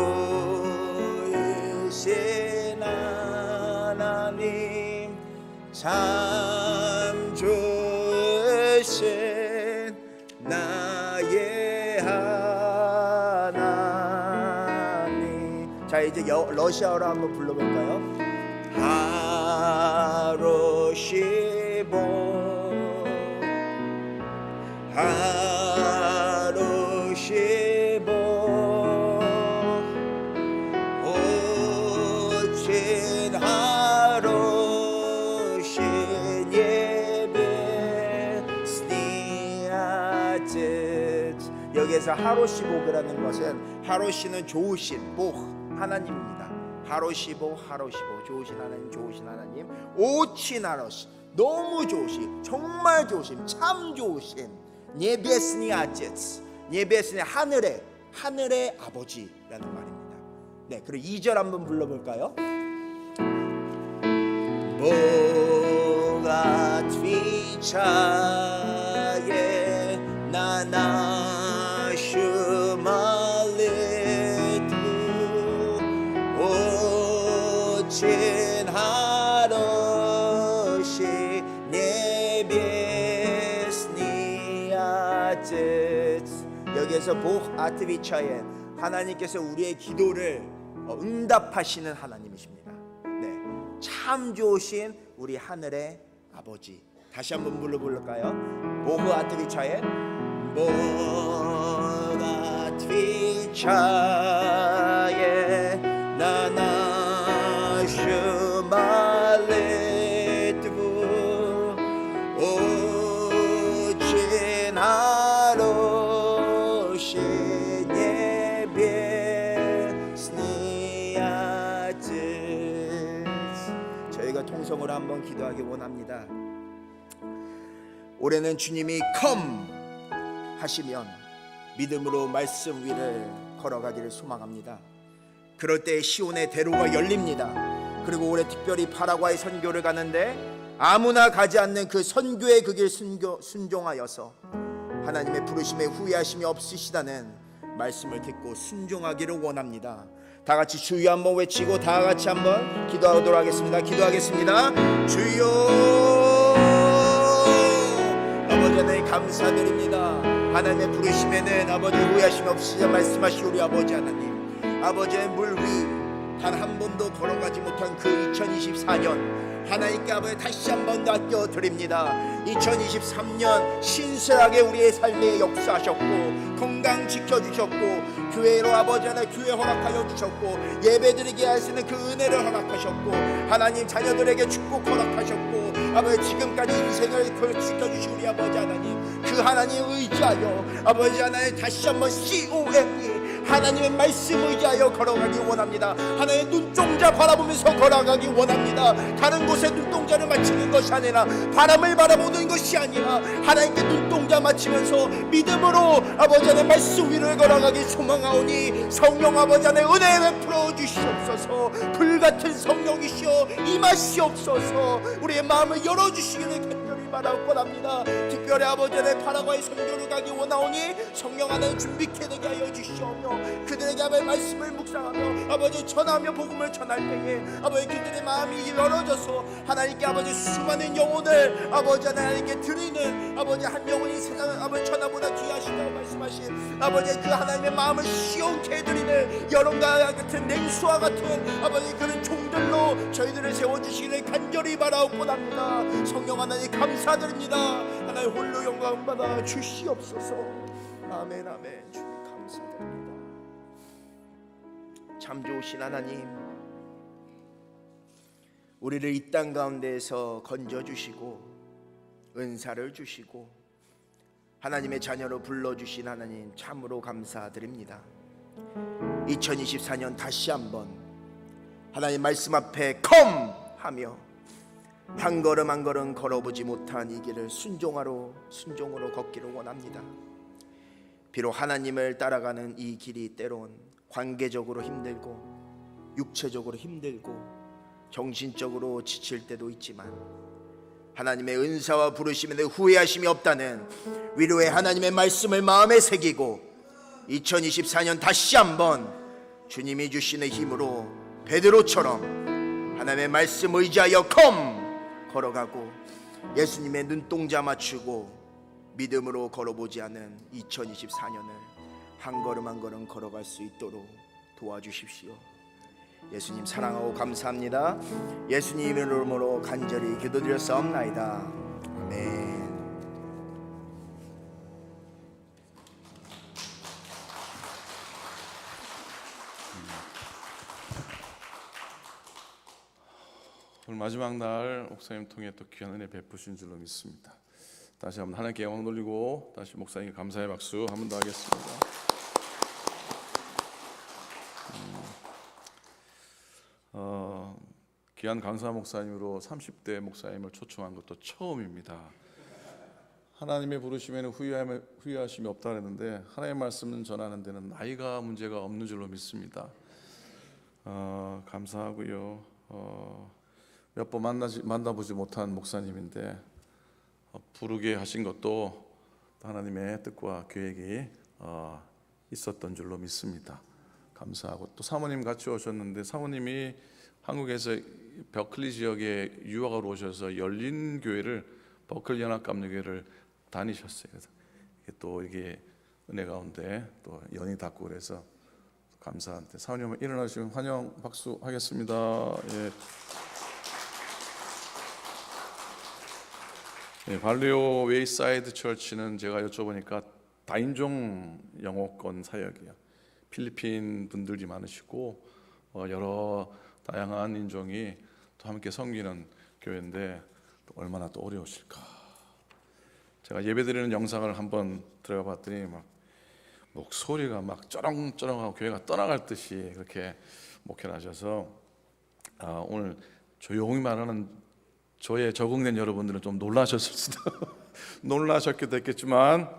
하나님, 참 좋으신 나의 하나님. 자, 이제 러시아어로 한번 불러볼까요? 하로시보 하로시보 오친 하로신 예배 스니아뜻. 여기에서 그래서 하로시복이라는 것은 하로시는 좋으신 복 하나님입니다. 하로시복 좋으신 하나님, 좋으신 하나님. 오친 하로시 너무 좋으신, 정말 좋으신, 참 좋으신 네베스니 아제츠, 네베스니 하늘의 아버지라는 말입니다. 네, 그리고 2절 한번 불러볼까요? 보가 뒤차에 나나 슈말레트 오친 하로시 네베스니 아제츠. 여기에서 복 아트비차에 하나님께서 우리의 기도를 응답하시는 하나님이십니다. 네, 참 좋으신 우리 하늘의 아버지. 다시 한번 불러볼까요? 보흐 아트비차에 보흐 아트비차에 나나 슈말레트부 오친 하로시 저희가 통성으로 한번 기도하기 원합니다. 올해는 주님이 come 하시면 믿음으로 말씀 위를 걸어가기를 소망합니다. 그럴 때 시온의 대로가 열립니다. 그리고 올해 특별히 파라과이 선교를 가는데 아무나 가지 않는 그 선교의 그 길 순종하여서 하나님의 부르심에 후회하심이 없으시다는 말씀을 듣고 순종하기를 원합니다. 다 같이 주여 한번 외치고 다 같이 한번 기도하도록 하겠습니다. 기도하겠습니다. 주여, 아버지 하나님 감사드립니다. 하나님의 부르심에는 아버지 후회하심 없이 말씀하시오리. 아버지 하나님, 아버지의 물 위 단 한 번도 걸어가지 못한 그 2024년 하나님께 아버지 다시 한번 맡겨드립니다. 2023년 신실하게 우리의 삶에 역사하셨고 건강 지켜주셨고 교회로 아버지 하나님 교회 허락하여 주셨고 예배드리게 하시는 그 은혜를 허락하셨고 하나님 자녀들에게 축복 허락하셨고 아버지 지금까지 인생을 지켜주신 우리 아버지 하나님, 그 하나님 의지하여 아버지 하나님 다시 한번 COME 하나님의 말씀 의지하여 걸어가기 원합니다. 하나님의 눈동자 바라보면서 걸어가기 원합니다. 다른 곳에 눈동자를 맞추는 것이 아니라 바람을 바라보는 것이 아니라 하나님께 눈동자 맞추면서 믿음으로 아버지 하나님의 말씀 위를 걸어가기 소망하오니 성령 아버지 하나님의 은혜 베풀어 주시옵소서. 불같은 성령이시여 임하시옵소서. 우리의 마음을 열어주시기를 간절히 바라옵고합니다. 특별히 아버지 하나님 파라과이 선교를 가기 원하오니 성령 하나님 준비케 되게 하여 주시오며 그들에게 아버지 말씀을 묵상하며 아버지 전하며 복음을 전할 때에 아버지 그들의 마음이 열어져서 하나님께 아버지 수많은 영혼을 아버지 하나님께 드리는 아버지 한 영혼이 세상 아버지 천하보다 귀하시다고 말씀하신 아버지 그 하나님의 마음을 시원케 해드리는 여론과 같은 냉수와 같은 아버지 그런 종들로 저희들을 세워주시기를 간절히 바라옵고합니다. 성령 하나님 감사드립니다. 하나님 홀로 영광 받아 주시옵소서. 아멘 아멘. 주님 감사드립니다. 참 좋으신 하나님, 우리를 이 땅 가운데에서 건져주시고 은사를 주시고 하나님의 자녀로 불러주신 하나님 참으로 감사드립니다. 2024년 다시 한번 하나님 말씀 앞에 come 하며 한 걸음 한 걸음 걸어보지 못한 이 길을 순종으로 걷기를 원합니다. 비록 하나님을 따라가는 이 길이 때론 관계적으로 힘들고 육체적으로 힘들고 정신적으로 지칠 때도 있지만 하나님의 은사와 부르심에 후회하심이 없다는 위로의 하나님의 말씀을 마음에 새기고 2024년 다시 한번 주님이 주시는 힘으로 베드로처럼 하나님의 말씀 의지하여 걸어가고 예수님의 눈동자 맞추고 믿음으로 걸어보지 않은 2024년을 한 걸음 한 걸음 걸어갈 수 있도록 도와주십시오. 예수님 사랑하고 감사합니다. 예수님 이름으로 간절히 기도드렸사옵나이다. 아멘. 오늘 마지막 날 목사님 통해 또 귀한 은혜 베푸신 줄로 믿습니다. 다시 한번 하나님께 영광 돌리고 다시 목사님께 감사의 박수 한 번 더 하겠습니다. 귀한 강사 목사님으로 30대 목사님을 초청한 것도 처음입니다. 하나님의 부르심에는 후회하심이 없다 그랬는데 하나님의 말씀을 전하는 데는 나이가 문제가 없는 줄로 믿습니다. 감사하고요. 몇 번 만나보지 못한 목사님인데 부르게 하신 것도 하나님의 뜻과 계획이 있었던 줄로 믿습니다. 감사하고 또 사모님 같이 오셨는데 사모님이 한국에서 버클리 지역에 유학을 오셔서 열린 교회를 버클리 연합감리교회를 다니셨어요. 그래서 또 이게 은혜 가운데 또 연이 닿고 그래서 감사한데 사모님 일어나시면 환영 박수 하겠습니다. 예. 네, 발리오 웨이사이드 처치는 제가 여쭤보니까 다인종 영어권 사역이에요. 필리핀 분들이 많으시고 여러 다양한 인종이 또 함께 섬기는 교회인데 또 얼마나 또 어려우실까. 제가 예배드리는 영상을 한번 들어가 봤더니 막 목소리가 막 쩌렁쩌렁하고 교회가 떠나갈 듯이 그렇게 목회를 하셔서 오늘 조용히 말하는 저의 적응된 여러분들은 좀 놀라셨을 수도 놀라셨기도 했겠지만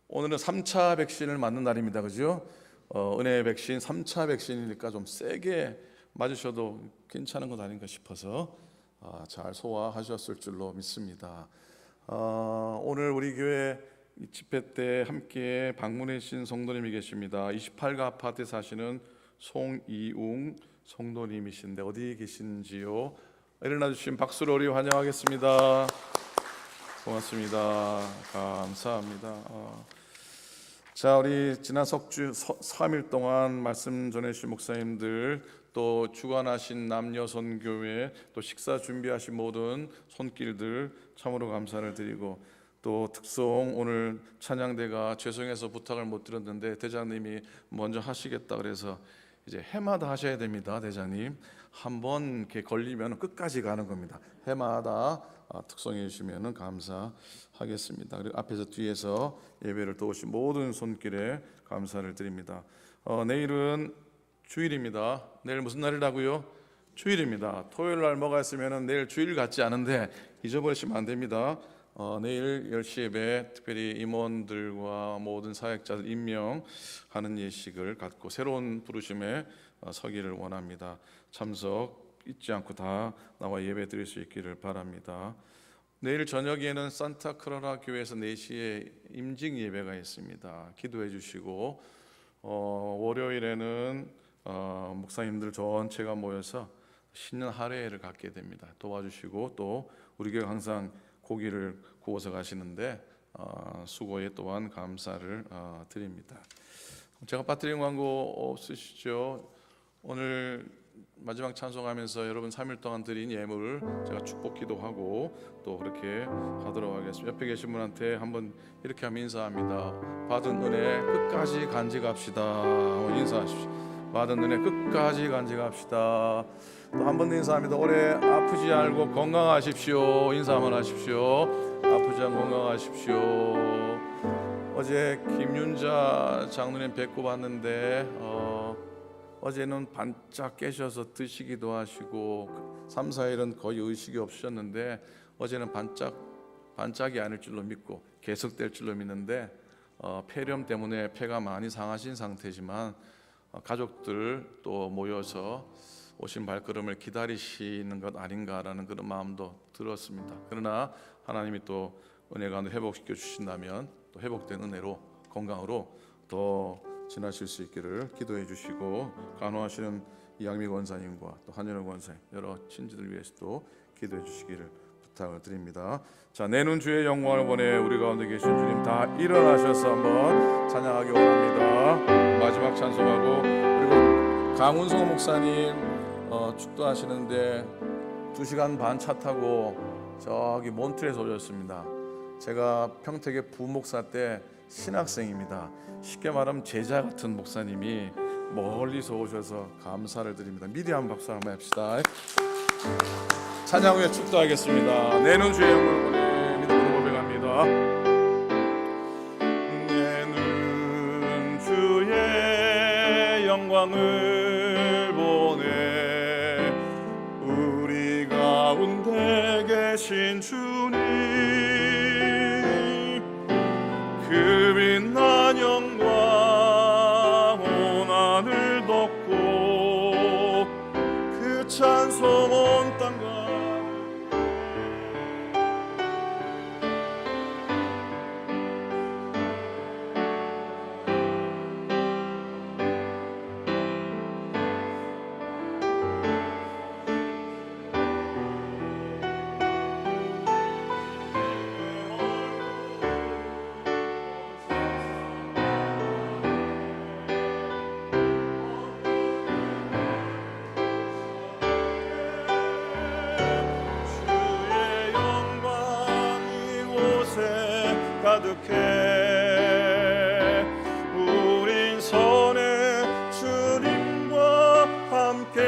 오늘은 3차 백신을 맞는 날입니다. 그죠? 은혜의 백신 3차 백신이니까 좀 세게 맞으셔도 괜찮은 것 아닌가 싶어서 잘 소화하셨을 줄로 믿습니다. 오늘 우리 교회 집회 때 함께 방문해 주신 성도님이 계십니다. 28가 아파트에 사시는 송이웅 성도님이신데 어디 계신지요? 일어나 주신 박수로 우리 환영하겠습니다. 고맙습니다. 감사합니다. 자, 우리 지난 석주 3일 동안 말씀 전해주신 목사님들 또 주관하신 남녀선교회 또 식사 준비하신 모든 손길들 참으로 감사를 드리고 또 특송 오늘 찬양대가 죄송해서 부탁을 못 드렸는데 대장님이 먼저 하시겠다 그래서 이제 해마다 하셔야 됩니다. 대장님 한번 이렇게 걸리면 끝까지 가는 겁니다. 해마다 특송해 주시면 감사하겠습니다. 그리고 앞에서 뒤에서 예배를 도우신 모든 손길에 감사를 드립니다. 내일은 주일입니다. 내일 무슨 날이라고요? 주일입니다. 토요일 날 뭐가 있으면 내일 주일 같지 않은데 잊어버리시면 안 됩니다. 내일 10시 예배 특별히 임원들과 모든 사역자들 임명하는 예식을 갖고 새로운 부르심에 서기를 원합니다. 참석 잊지 않고 다 나와 예배 드릴 수 있기를 바랍니다. 내일 저녁에는 산타크라라 교회에서 4시에 임직 예배가 있습니다. 기도해 주시고 월요일에는 목사님들 전체가 모여서 신년 할례를 갖게 됩니다. 도와주시고 또 우리 교회 항상 고기를 구워서 가시는데 수고에 또한 감사를 드립니다. 제가 빠뜨린 광고 없으시죠? 오늘 마지막 찬송하면서 여러분 3일 동안 드린 예물을 제가 축복 기도하고 또 그렇게 하도록 하겠습니다. 옆에 계신 분한테 한번 이렇게 하면 인사합니다. 받은 은혜 끝까지 간직합시다. 인사하십시오. 받은 은혜 끝까지 간직합시다. 또 한 번 더 인사합니다. 올해 아프지 않고 건강하십시오. 인사 한번 하십시오. 아프지 않고 건강하십시오. 어제 김윤자 장로님 뵙고 봤는데 어제는 반짝 깨셔서 드시기도 하시고 3, 4일은 거의 의식이 없으셨는데 어제는 반짝이 아닐 줄로 믿고 계속될 줄로 믿는데 폐렴 때문에 폐가 많이 상하신 상태지만 가족들 또 모여서 오신 발걸음을 기다리시는 것 아닌가라는 그런 마음도 들었습니다. 그러나 하나님이 또 은혜 가운데 회복시켜 주신다면 또 회복된 은혜로 건강으로 더 지나실 수 있기를 기도해 주시고 간호하시는 이양미 권사님과 또 한현우 권사님 여러 친지들 위해서도 기도해 주시기를 부탁을 드립니다. 자, 내는 주의 영광을 원해 우리 가운데 계신 주님 다 일어나셔서 한번 찬양하기 원합니다. 마지막 찬송하고 그리고 강운성 목사님 축도하시는데 2시간 반 차 타고 저기 몬트레에서 오셨습니다. 제가 평택의 부목사 때 신학생입니다. 쉽게 말하면 제자 같은 목사님이 멀리서 오셔서 감사를 드립니다. 미리 한 박수 한번 합시다. 찬양 후에 축도하겠습니다. 내는 주의 영광을 보내 믿음으로 고백합니다. 내는 주의 영광을 보내 가운데 계신 주님, 그 빛난 영광 온 하늘 덮고 그 찬송 온 땅과 주의 영광 이곳에 가득해 우린 선의 주님과 함께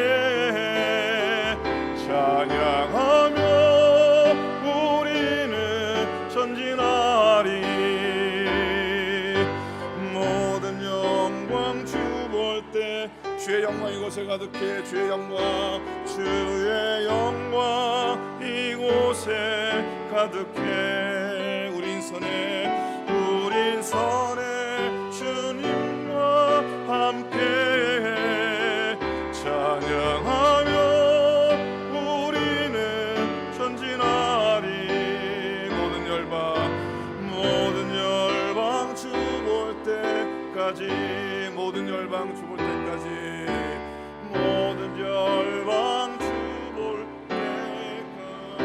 찬양하며 우리는 전진하리 모든 영광 주 볼 때 주의 영광 이곳에 가득해 주의 영광 이곳에 가득해 우린 선의 주님과 함께 찬양하며 우리는 전진하리 모든 열방 주 볼 때까지 모든 열방 주 볼 때까지 모든 열방 주 볼 때까지.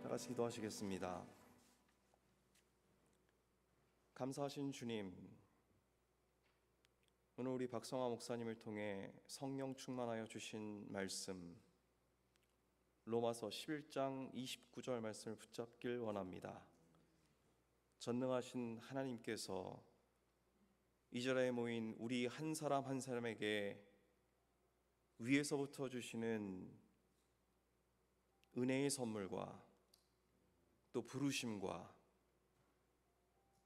다 같이 기도하시겠습니다. 감사하신 주님, 오늘 우리 박성화 목사님을 통해 성령 충만하여 주신 말씀 로마서 11장 29절 말씀을 붙잡길 원합니다. 전능하신 하나님께서 이 자리에 모인 우리 한 사람 한 사람에게 위에서부터 주시는 은혜의 선물과 또 부르심과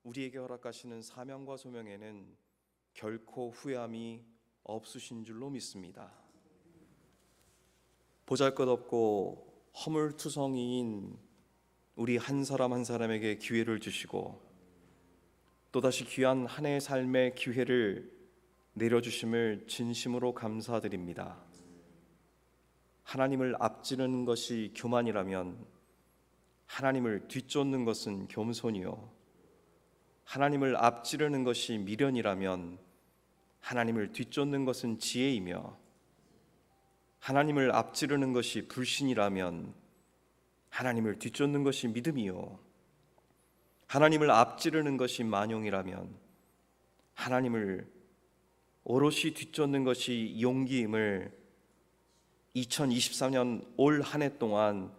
우리에게 허락하시는 사명과 소명에는 결코 후회함이 없으신 줄로 믿습니다. 보잘것없고 허물투성이인 우리 한 사람 한 사람에게 기회를 주시고 또다시 귀한 한 해의 삶의 기회를 내려주심을 진심으로 감사드립니다. 하나님을 앞지르는 것이 교만이라면 하나님을 뒤쫓는 것은 겸손이요, 하나님을 앞지르는 것이 미련이라면 하나님을 뒤쫓는 것은 지혜이며, 하나님을 앞지르는 것이 불신이라면 하나님을 뒤쫓는 것이 믿음이요, 하나님을 앞지르는 것이 만용이라면 하나님을 오롯이 뒤쫓는 것이 용기임을 2023년 올 한 해 동안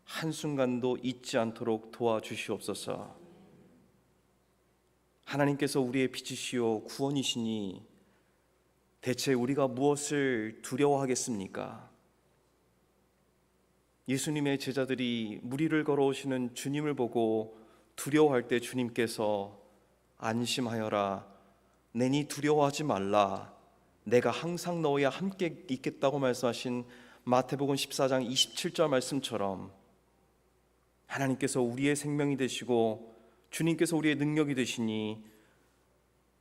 한순간도 잊지 않도록 도와주시옵소서. 하나님께서 우리의 빛이시요 구원이시니 대체 우리가 무엇을 두려워하겠습니까? 예수님의 제자들이 무리를 걸어오시는 주님을 보고 두려워할 때 주님께서 안심하여라, 내니 두려워하지 말라, 내가 항상 너와 함께 있겠다고 말씀하신 마태복음 14장 27절 말씀처럼 하나님께서 우리의 생명이 되시고 주님께서 우리의 능력이 되시니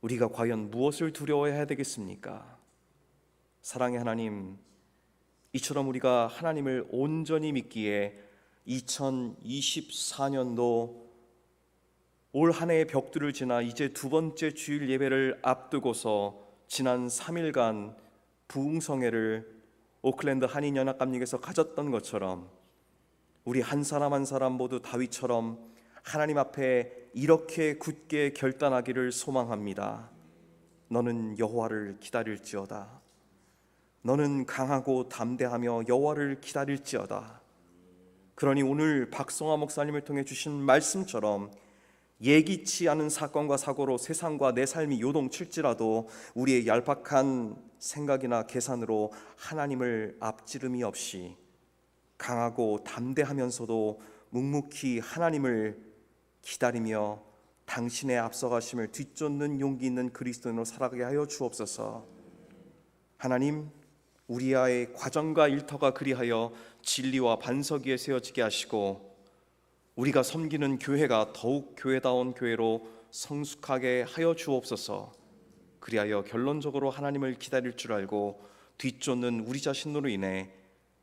우리가 과연 무엇을 두려워해야 되겠습니까? 사랑의 하나님, 이처럼 우리가 하나님을 온전히 믿기에 2024년도 올 한 해의 벽두를 지나 이제 두 번째 주일 예배를 앞두고서 지난 3일간 부흥성회를 오클랜드 한인연합감리교에서 가졌던 것처럼 우리 한 사람 한 사람 모두 다윗처럼 하나님 앞에 이렇게 굳게 결단하기를 소망합니다. 너는 여호와를 기다릴지어다. 너는 강하고 담대하며 여호와를 기다릴지어다. 그러니 오늘 박성화 목사님을 통해 주신 말씀처럼 예기치 않은 사건과 사고로 세상과 내 삶이 요동칠지라도 우리의 얄팍한 생각이나 계산으로 하나님을 앞지름이 없이 강하고 담대하면서도 묵묵히 하나님을 기다리며 당신의 앞서가심을 뒤쫓는 용기 있는 그리스도인으로 살아가게 하여 주옵소서. 하나님, 우리의 과정과 일터가 그리하여 진리와 반석 위에 세워지게 하시고 우리가 섬기는 교회가 더욱 교회다운 교회로 성숙하게 하여 주옵소서. 그리하여 결론적으로 하나님을 기다릴 줄 알고 뒤쫓는 우리 자신으로 인해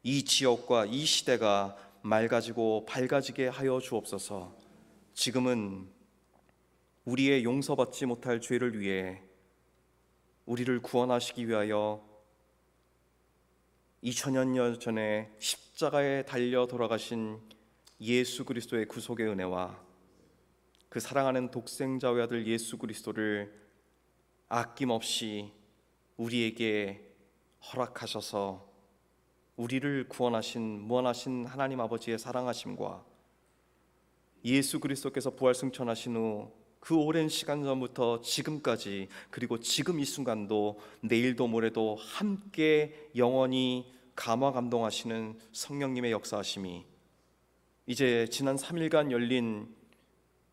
이 지역과 이 시대가 맑아지고 밝아지게 하여 주옵소서. 지금은 우리의 용서받지 못할 죄를 위해 우리를 구원하시기 위하여 2000년 전에 십자가에 달려 돌아가신 예수 그리스도의 구속의 은혜와 그 사랑하는 독생자의 아들 예수 그리스도를 아낌없이 우리에게 허락하셔서 우리를 구원하신 무한하신 하나님 아버지의 사랑하심과 예수 그리스도께서 부활승천하신 후 그 오랜 시간 전부터 지금까지 그리고 지금 이 순간도 내일도 모레도 함께 영원히 감화 감동하시는 성령님의 역사하심이 이제 지난 3일간 열린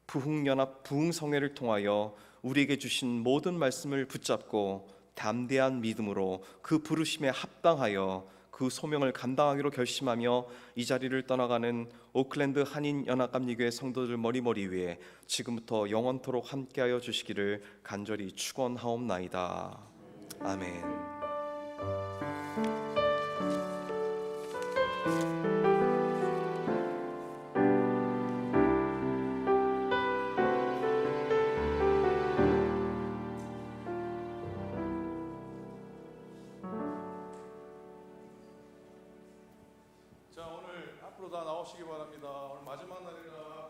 부흥연합 부흥성회를 통하여 우리에게 주신 모든 말씀을 붙잡고 담대한 믿음으로 그 부르심에 합당하여 그 소명을 감당하기로 결심하며 이 자리를 떠나가는 오클랜드 한인연합감리교회 성도들 머리머리 위에 지금부터 영원토록 함께하여 주시기를 간절히 축원하옵나이다. 아멘. 자, 오늘 앞으로 다 나오시기 바랍니다. 오늘 마지막 날이라